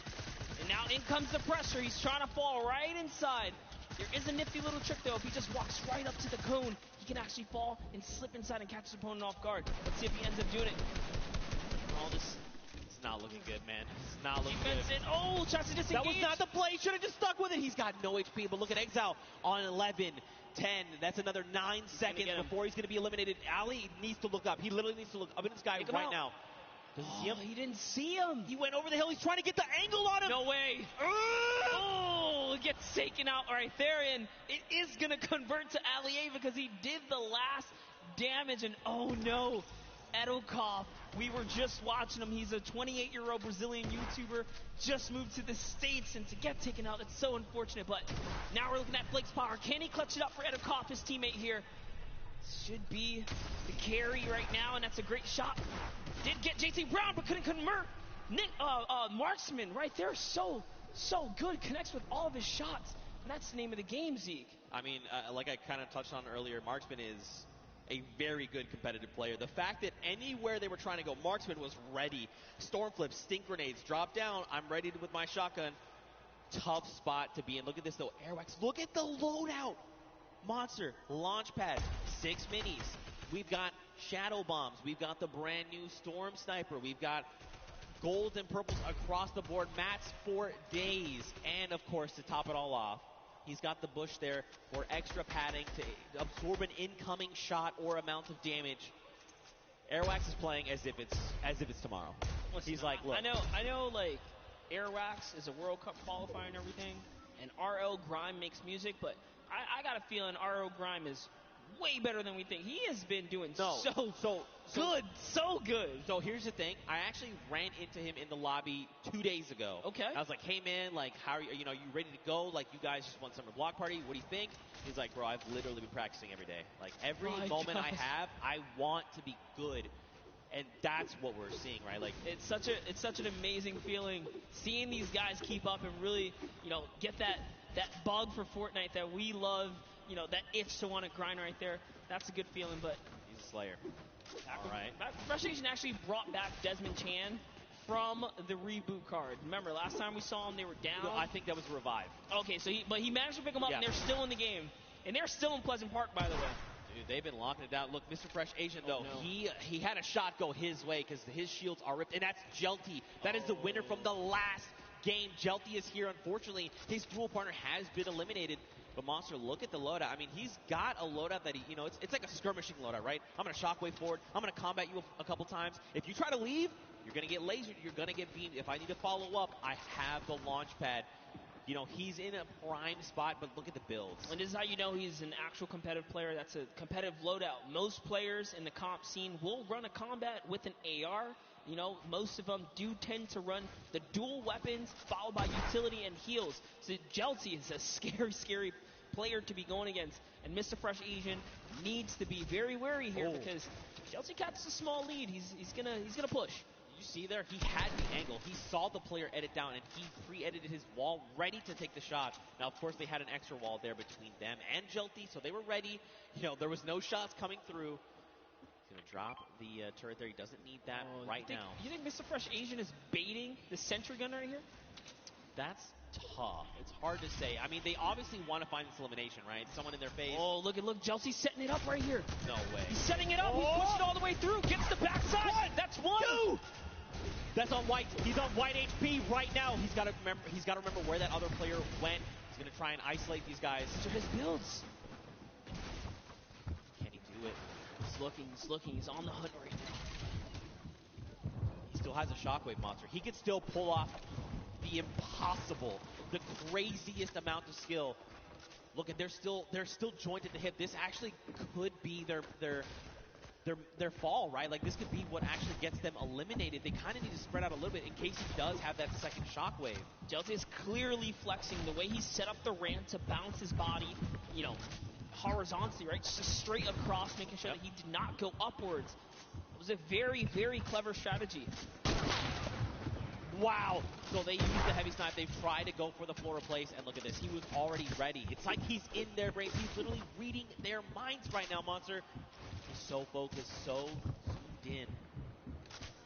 And now in comes the pressure. He's trying to fall right inside. There is a nifty little trick, though. If he just walks right up to the cone, he can actually fall and slip inside and catch his opponent off guard. Let's see if he ends up doing it. All this is not looking good, man. It's not looking Defense good. in. Oh, tries to disengage. That was not the play. Should have just stuck with it. He's got no HP, but look at Exile on 11, 10. That's another 9 seconds before he's going to be eliminated. Ali needs to look up. He literally needs to look up in the sky right now. Does he see him? He didn't see him. He went over the hill. He's trying to get the angle on him. No way. Oh, it gets taken out right there, and it is going to convert to Alié because he did the last damage, and oh no. Edokov, we were just watching him. He's a 28-year-old Brazilian YouTuber, just moved to the States, and to get taken out, it's so unfortunate. But now we're looking at Flake's power. Can he clutch it up for Edokov, his teammate here? Should be the carry right now, and that's a great shot. Did get JT Brown, but couldn't convert. Marksman right there, so good. Connects with all of his shots. And that's the name of the game, Zeke. I mean, like I kind of touched on earlier, Marksman is a very good competitive player. The fact that anywhere they were trying to go, Marksman was ready. Storm flips, stink grenades, drop down. I'm ready with my shotgun. Tough spot to be in. Look at this, though. Airwax, look at the loadout. Monster, launch pad, 6 minis. We've got shadow bombs. We've got the brand new Storm Sniper. We've got golds and purples across the board. Mats for days. And, of course, to top it all off, he's got the bush there for extra padding to absorb an incoming shot or amount of damage. Airwax is playing as if it's tomorrow. He's like, look. I know, like, Airwax is a World Cup qualifier and everything, and RL Grime makes music, but I got a feeling RL Grime is way better than we think. He has been doing so good. So here's the thing. I actually ran into him in the lobby 2 days ago. Okay. I was like, hey, man, like, how are you? You know, you ready to go? Like, you guys just won Summer Block Party. What do you think? He's like, bro, I've literally been practicing every day. Like, every moment I have, I want to be good. And that's what we're seeing, right? Like, it's such an amazing feeling seeing these guys keep up and really, get that bug for Fortnite that we love, that itch to want to grind right there. That's a good feeling, but he's a slayer. All right. Fresh Asian actually brought back Desmond Chan from the reboot card. Remember, last time we saw them, they were down. No, I think that was a revive. Okay, so he managed to pick them up, and they're still in the game. And they're still in Pleasant Park, by the way. Dude, they've been locking it down. Look, Mr. Fresh Asian, though, he had a shot go his way because his shields are ripped, and that's Jelty. That is the winner from the last game. Jelty is here. Unfortunately, his dual partner has been eliminated. But Monster, look at the loadout. I mean, he's got a loadout that it's like a skirmishing loadout, right? I'm going to shockwave forward. I'm going to combat you a couple times. If you try to leave, you're going to get lasered. You're going to get beamed. If I need to follow up, I have the launch pad. He's in a prime spot, but look at the builds. And this is how you know he's an actual competitive player. That's a competitive loadout. Most players in the comp scene will run a combat with an AR. Most of them do tend to run the dual weapons, followed by utility and heals. So Jelty is a scary player to be going against. And Mr. Fresh Asian needs to be very wary here because Jelty catches a small lead. He's gonna push. You see there, he had the angle. He saw the player edit down, and he pre-edited his wall, ready to take the shot. Now, of course, they had an extra wall there between them and Jelty, so they were ready. There was no shots coming through. He's going to drop the turret there. He doesn't need that now. You think Mr. Fresh Asian is baiting the sentry gun right here? That's tough. It's hard to say. I mean, they obviously want to find this elimination, right? Someone in their face. Oh, look, Jelty's setting it up right here. No way. He's setting it up. He's pushing all the way through. Gets the backside. That's one. Two. That's on white. He's on white HP right now. He's got to remember where that other player went. He's going to try and isolate these guys. These are his builds. Can he do it? He's looking. He's on the hunt right now. He still has a shockwave monster. He can still pull off the impossible, the craziest amount of skill. Look, they're still joined at the hip. This actually could be their fall, right? Like, this could be what actually gets them eliminated. They kind of need to spread out a little bit in case he does have that second shockwave. Jelty is clearly flexing the way he set up the ramp to bounce his body, horizontally, right? Just straight across, making sure that he did not go upwards. It was a very, very clever strategy. Wow. So they used the heavy snipe. They've tried to go for the floor replace, and look at this. He was already ready. It's like he's in their brains. He's literally reading their minds right now, Monster. He's so focused, so zoomed in.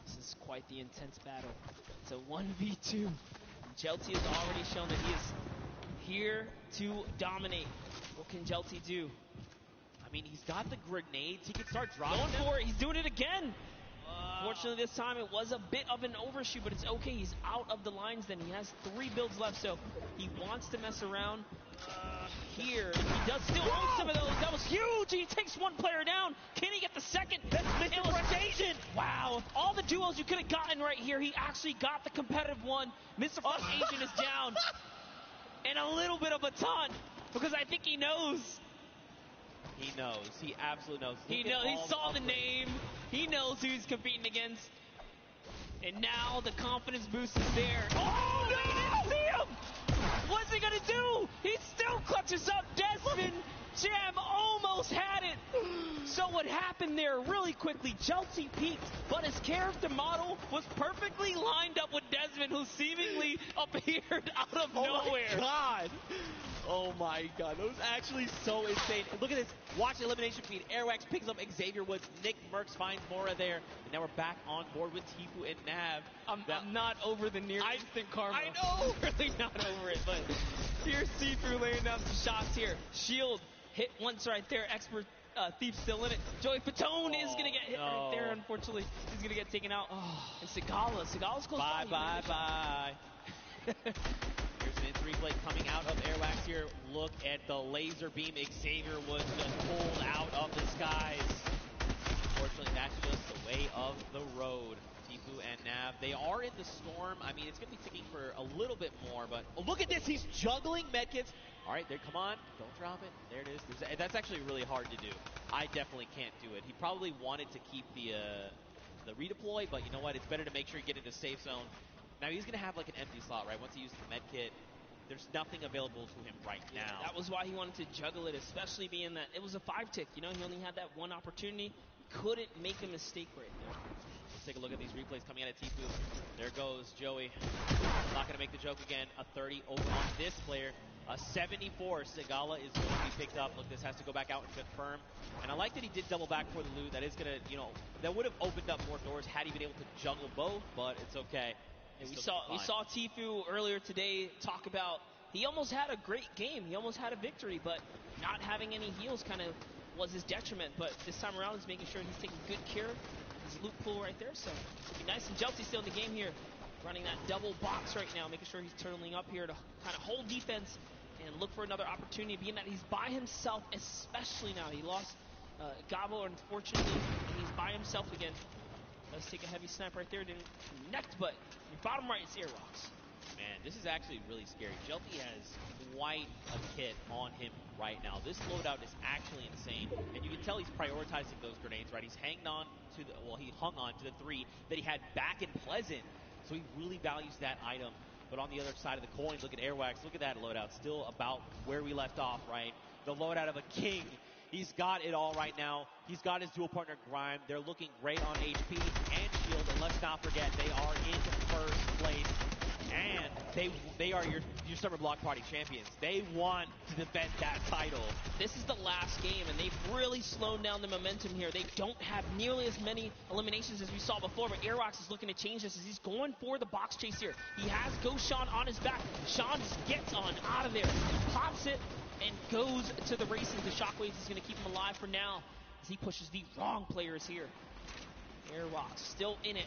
This is quite the intense battle. It's a 1v2. Jelty has already shown that he is here to dominate. What can Jelty do? I mean, he's got the grenades. He can start dropping Going for it. He's doing it again. Unfortunately, this time it was a bit of an overshoot, but it's okay. He's out of the lines then. He has 3 builds left, so he wants to mess around here. He does still own some of those. That was huge. He takes 1 player down. Can he get the second? That's Mr. Fresh Asian. Wow. All the duos you could have gotten right here, he actually got the competitive one. Mr. Fresh Asian is down. And a little bit of a taunt, because I think he knows. He knows. He absolutely knows. He saw the name. He knows who he's competing against. And now the confidence boost is there. Oh, no! He didn't see him! What's he going to do? He still clutches up. Desmond Jam almost had it. So what happened there really quickly, Chelsea peaked, but his character model was perfectly lined up with Desmond, who seemingly appeared out of nowhere. Oh, my God. Oh, my God. That was actually so insane. Look at this. Watch the elimination feed. Airwax picks up Xavier Woods. Nick Merckx finds Mora there. And now we're back on board with Tifu and Nav. I'm not over the near instant karma. I know. Really not over it, but here's Tifu laying down some shots here. Shield hit once right there. Expert Thief still in it. Joey Fatone is going to get hit right there, unfortunately. He's going to get taken out. And Sigala's close by. Bye. Here's an in-3 play coming out of Airwax here. Look at the laser beam. Xavier was just pulled out of the skies. Unfortunately, that's just the way of the road. Tifu and Nav, they are in the storm. I mean, it's going to be ticking for a little bit more, but look at this. He's juggling medkits. All right, there, come on. Don't drop it. There it is. That's actually really hard to do. I definitely can't do it. He probably wanted to keep the redeploy, but you know what? It's better to make sure you get into safe zone. Now, he's going to have like an empty slot, right? Once he uses the med kit, there's nothing available to him right now. That was why he wanted to juggle it, especially being that it was a 5-tick. You know, he only had that one opportunity. Couldn't make a mistake right there. Let's take a look at these replays coming out of Tifu. There goes Joey. Not going to make the joke again. A 30 over on this player. A 74. Sigala is going to be picked up. Look, this has to go back out and confirm. And I like that he did double back for the loot. That is going to, you know, that would have opened up more doors had he been able to juggle both, but it's okay. And we saw Tifu earlier today talk about he almost had a great game. He almost had a victory, but not having any heals kind of was his detriment. But this time around, he's making sure he's taking good care of his loot pool right there. So it'll be nice. And Chelsea still in the game here, running that double box right now, making sure he's turtling up here to kind of hold defense and look for another opportunity, being that he's by himself, especially now. He lost Gabo, unfortunately, and he's by himself again. Let's take a heavy snap right there. Didn't connect, but your bottom right is Airwalks. Man, this is actually really scary. Jelty has quite a kit on him right now. This loadout is actually insane, and you can tell he's prioritizing those grenades, right? He's hanging on to he hung on to the 3 that he had back in Pleasant, so he really values that item. But on the other side of the coin, look at Airwax. Look at that loadout. Still about where we left off, right? The loadout of a king. He's got it all right now. He's got his dual partner Grime. They're looking great on HP and Shield. And let's not forget, they are in first place. And they are your summer block party champions. They want to defend that title. This is the last game, and they've really slowed down the momentum here. They don't have nearly as many eliminations as we saw before, but Airwalks is looking to change this as he's going for the box chase here. He has Ghost Sean on his back. Sean just gets on out of there, pops it, and goes to the races. The Shockwaves is going to keep him alive for now as he pushes the wrong players here. Airwalks still in it.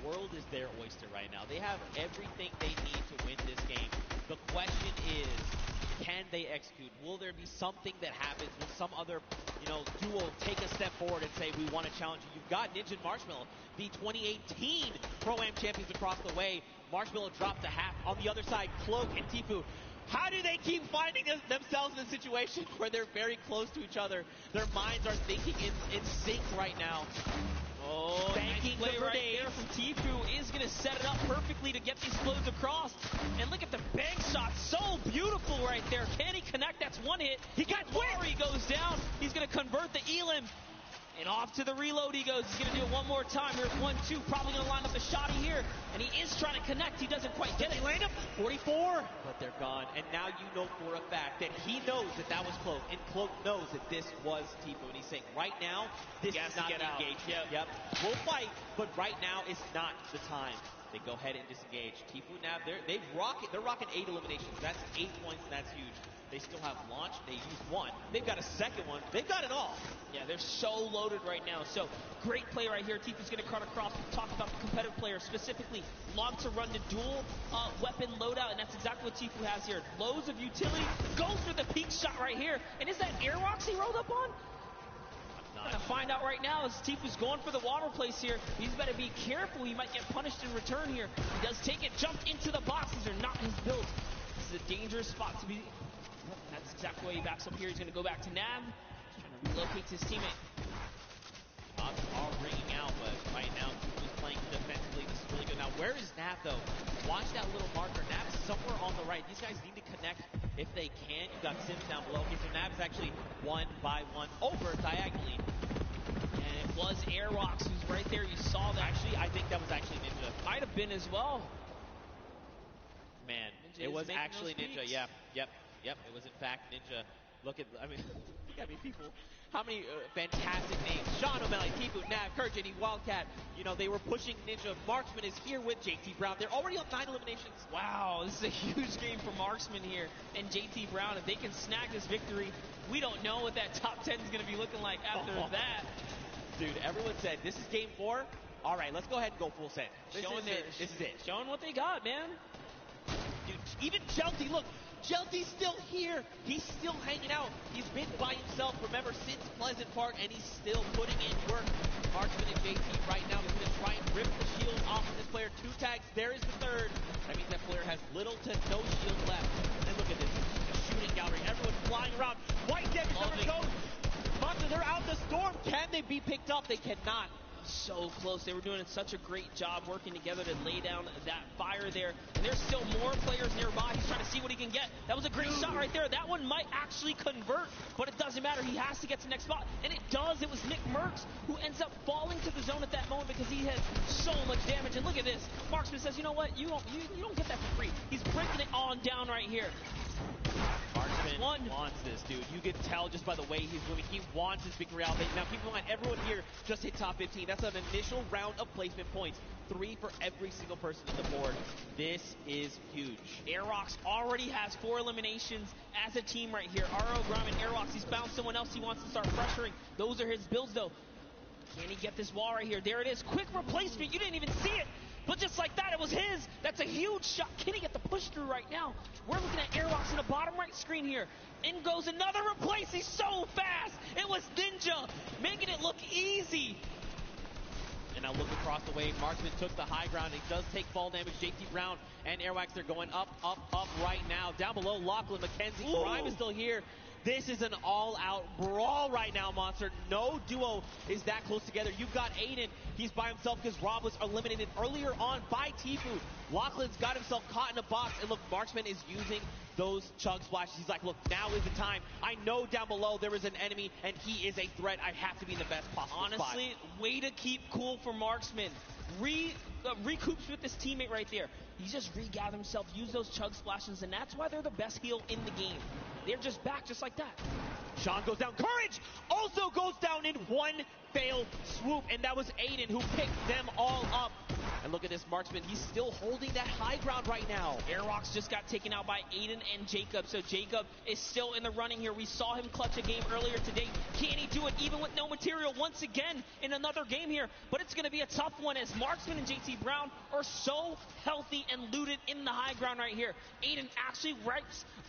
The world is their oyster right now. They have everything they need to win this game. The question is, can they execute? Will there be something that happens? Will some other, duo take a step forward and say, we want to challenge you? You've got Ninja and Marshmallow, the 2018 Pro-Am champions across the way. Marshmallow dropped a half. On the other side, Cloak and Tifu. How do they keep finding themselves in a situation where they're very close to each other? Their minds are thinking in sync right now. Oh, banking nice play right there from Tifu is going to set it up perfectly to get these flows across. And look at the bank shot. So beautiful right there. Can he connect? That's one hit. He got whipped. He goes down. He's going to convert the Elim. And off to the reload he goes. He's going to do it one more time. Here's 1-2. Probably going to line up the shotty here. And he is trying to connect. He doesn't quite get it. Land him. 44. But they're gone. And now you know for a fact that he knows that was Cloak. And Cloak knows that this was Tifu. And he's saying, right now, this is not the engagement. Yep. We'll fight, but right now is not the time. They go ahead and disengage. Tifu now, they're rocking 8 eliminations. That's 8 points, and that's huge. They still have launch. They used 1. They've got a second one. They've got it all. Yeah, they're so loaded right now. So, great play right here. Tifu's going to cut across. We talked about the competitive players, specifically long to run the dual weapon loadout, and that's exactly what Tifu has here. Loads of utility. Goes for the peak shot right here. And is that Airwalks he rolled up on? I'm going to find out right now as Tifu's going for the water place here. He's better be careful. He might get punished in return here. He does take it, jumped into the box. These are not his builds. This is a dangerous spot to be. That's exactly why he backs up here. He's going to go back to Nav. He's trying to relocate to his teammate. Shots are ringing out, but right now Tifu's playing defensively. This is really good. Now, where is Nav, though? Watch that little marker. Nav is somewhere on the right. These guys need to connect if they can. You got Sims down below. Okay, so Nav is actually 1 by 1 over diagonally. And it was Airwalks who's right there. You saw that. Actually, I think that was actually Ninja. Might have been as well. Man, Ninja it was actually Ninja. peaks. Yep. It was in fact Ninja. Look at people. How many fantastic names? Sean O'Malley, Tifu, Nav, Kurt, JD, Wildcat. You know, they were pushing Ninja. Marksman is here with JT Brown. They're already on 9 eliminations. Wow, this is a huge game for Marksman here and JT Brown. If they can snag this victory, we don't know what that top 10 is going to be looking like after that. Dude, everyone said, this is game 4. All right, let's go ahead and go full send. This is it. Showing what they got, man. Dude, even Jelty, look. Jelty's still here. He's still hanging out. He's been by himself, remember, since Pleasant Park, and he's still putting in work. Marksman and JT right now, they're going to try and rip the shield off of this player. 2 tags. There is the third. That means that player has little to no shield left. And look at this. The shooting gallery. Everyone's flying around. White damage number goes. Monster, they're out the storm. Can they be picked up? They cannot. So close. They were doing such a great job working together to lay down that fire there. And there's still more players nearby. He's trying to see what he can get. That was a great shot right there. That one might actually convert, but it doesn't matter. He has to get to the next spot. And it does. It was Nick Merckx who ends up falling to the zone at that moment because he had so much damage. And look at this. Marksman says, you know what? You don't get that for free. He's breaking it on down right here. Marksman wants this, dude. You can tell just by the way he's moving. He wants this victory out. Now, keep in mind, everyone here just hit top 15. That's an initial round of placement points. 3 for every single person on the board. This is huge. Airwalks already has 4 eliminations as a team right here. RO, Grom, and Airwalks. He's found someone else he wants to start pressuring. Those are his builds, though. Can he get this wall right here? There it is. Quick replacement. You didn't even see it. But just like that, it was his. That's a huge shot. Can he get the push through right now? We're looking at Airwalks in the bottom right screen here. In goes another replace. He's so fast. It was Ninja, making it look easy. And now look across the way. Marksman took the high ground. He does take fall damage. JT Brown and Airwalks, they're going up right now. Down below, Lachlan McKenzie. Grime is still here. This is an all-out brawl right now, Monster. No duo is that close together. You've got Aiden. He's by himself because Rob was eliminated earlier on by Tifu. Lachlan's got himself caught in a box. And look, Marksman is using those chug splashes. He's like, look, now is the time. I know down below there is an enemy, and he is a threat. I have to be in the best possible spot. Honestly, way to keep cool for Marksman. Recoups with this teammate right there. He just regathered himself, used those chug splashes, and that's why they're the best heal in the game. They're just back just like that. Sean goes down. Courage also goes down in one failed swoop, and that was Aiden who picked them all up. And look at this Marksman. He's still holding that high ground right now. Airwalks just got taken out by Aiden and Jacob, so Jacob is still in the running here. We saw him clutch a game earlier today. Can he do it even with no material once again in another game here? But it's going to be a tough one as Marksman and JT Brown are so healthy and looted in the high ground right here. Aiden actually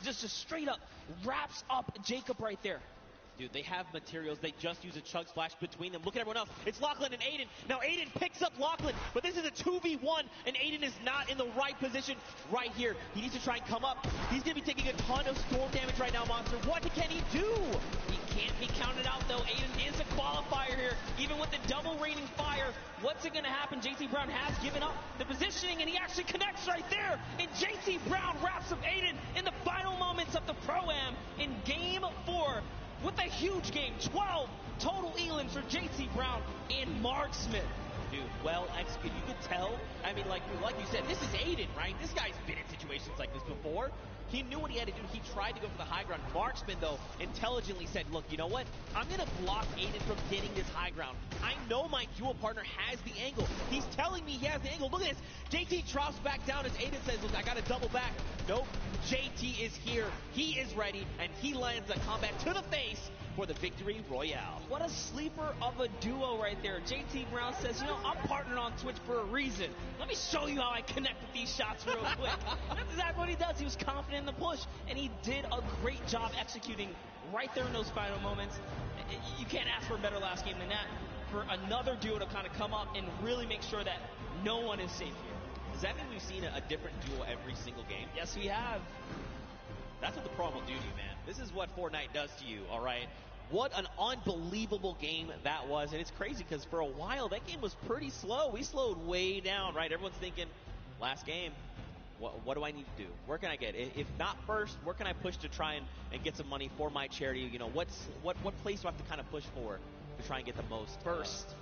just straight up wraps up Jacob right there. Dude, they have materials. They just use a chug splash between them. Look at everyone else. It's Lachlan and Aiden. Now Aiden picks up Lachlan, but this is a 2v1, and Aiden is not in the right position right here. He needs to try and come up. He's going to be taking a ton of storm damage right now, Monster. What can he do? He can't be counted out, though. Aiden is a qualifier here, even with the double raining fire. What's it going to happen? JT Brown has given up the positioning, and he actually connects right there. And JT Brown wraps up Aiden in the final moments of the Pro-Am in Game 4. With a huge game, 12 total elims for JT Brown and Marksman. Dude, well executed. You could tell. I mean, like you said, this is Aiden, right? This guy's been in situations like this before. He knew what he had to do. He tried to go for the high ground. Marksman, though, intelligently said, look, you know what? I'm going to block Aiden from getting this high ground. I know my duel partner has the angle. He's telling me he has the angle. Look at this. JT drops back down as Aiden says, look, I got to double back. Nope. JT is here. He is ready, and he lands a combat to the face for the victory royale. What a sleeper of a duo right there. JT Brown says, you know, I'm partnered on Twitch for a reason. Let me show you how I connect with these shots real quick. That's exactly what he does. He was confident in the push, and he did a great job executing right there in those final moments. You can't ask for a better last game than that. For another duo to kind of come up and really make sure that no one is safe here. Does that mean we've seen a different duo every single game? Yes, we have. That's what the Pro will do to you, man. This is what Fortnite does to you, all right? What an unbelievable game that was. And it's crazy because for a while, that game was pretty slow. We slowed way down, right? Everyone's thinking, last game, what do I need to do? Where can I get? If not first, where can I push to try and get some money for my charity? You know, what place do I have to kind of push for to try and get the most? First.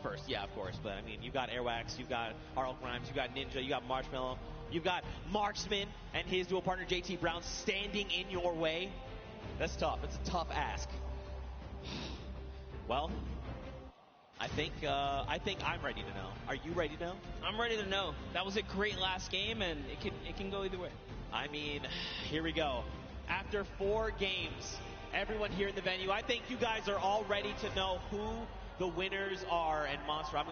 First, yeah, of course. But, I mean, you've got Airwax, you've got Arl Grimes, you've got Ninja, you got Marshmallow. You've got Marksman and his dual partner JT Brown standing in your way. That's tough. It's a tough ask. Well, I think I'm ready to know. Are you ready to know? I'm ready to know. That was a great last game, and it can go either way. I mean, here we go. After 4 games, everyone here in the venue, I think you guys are all ready to know who the winners are. And Monster, I'm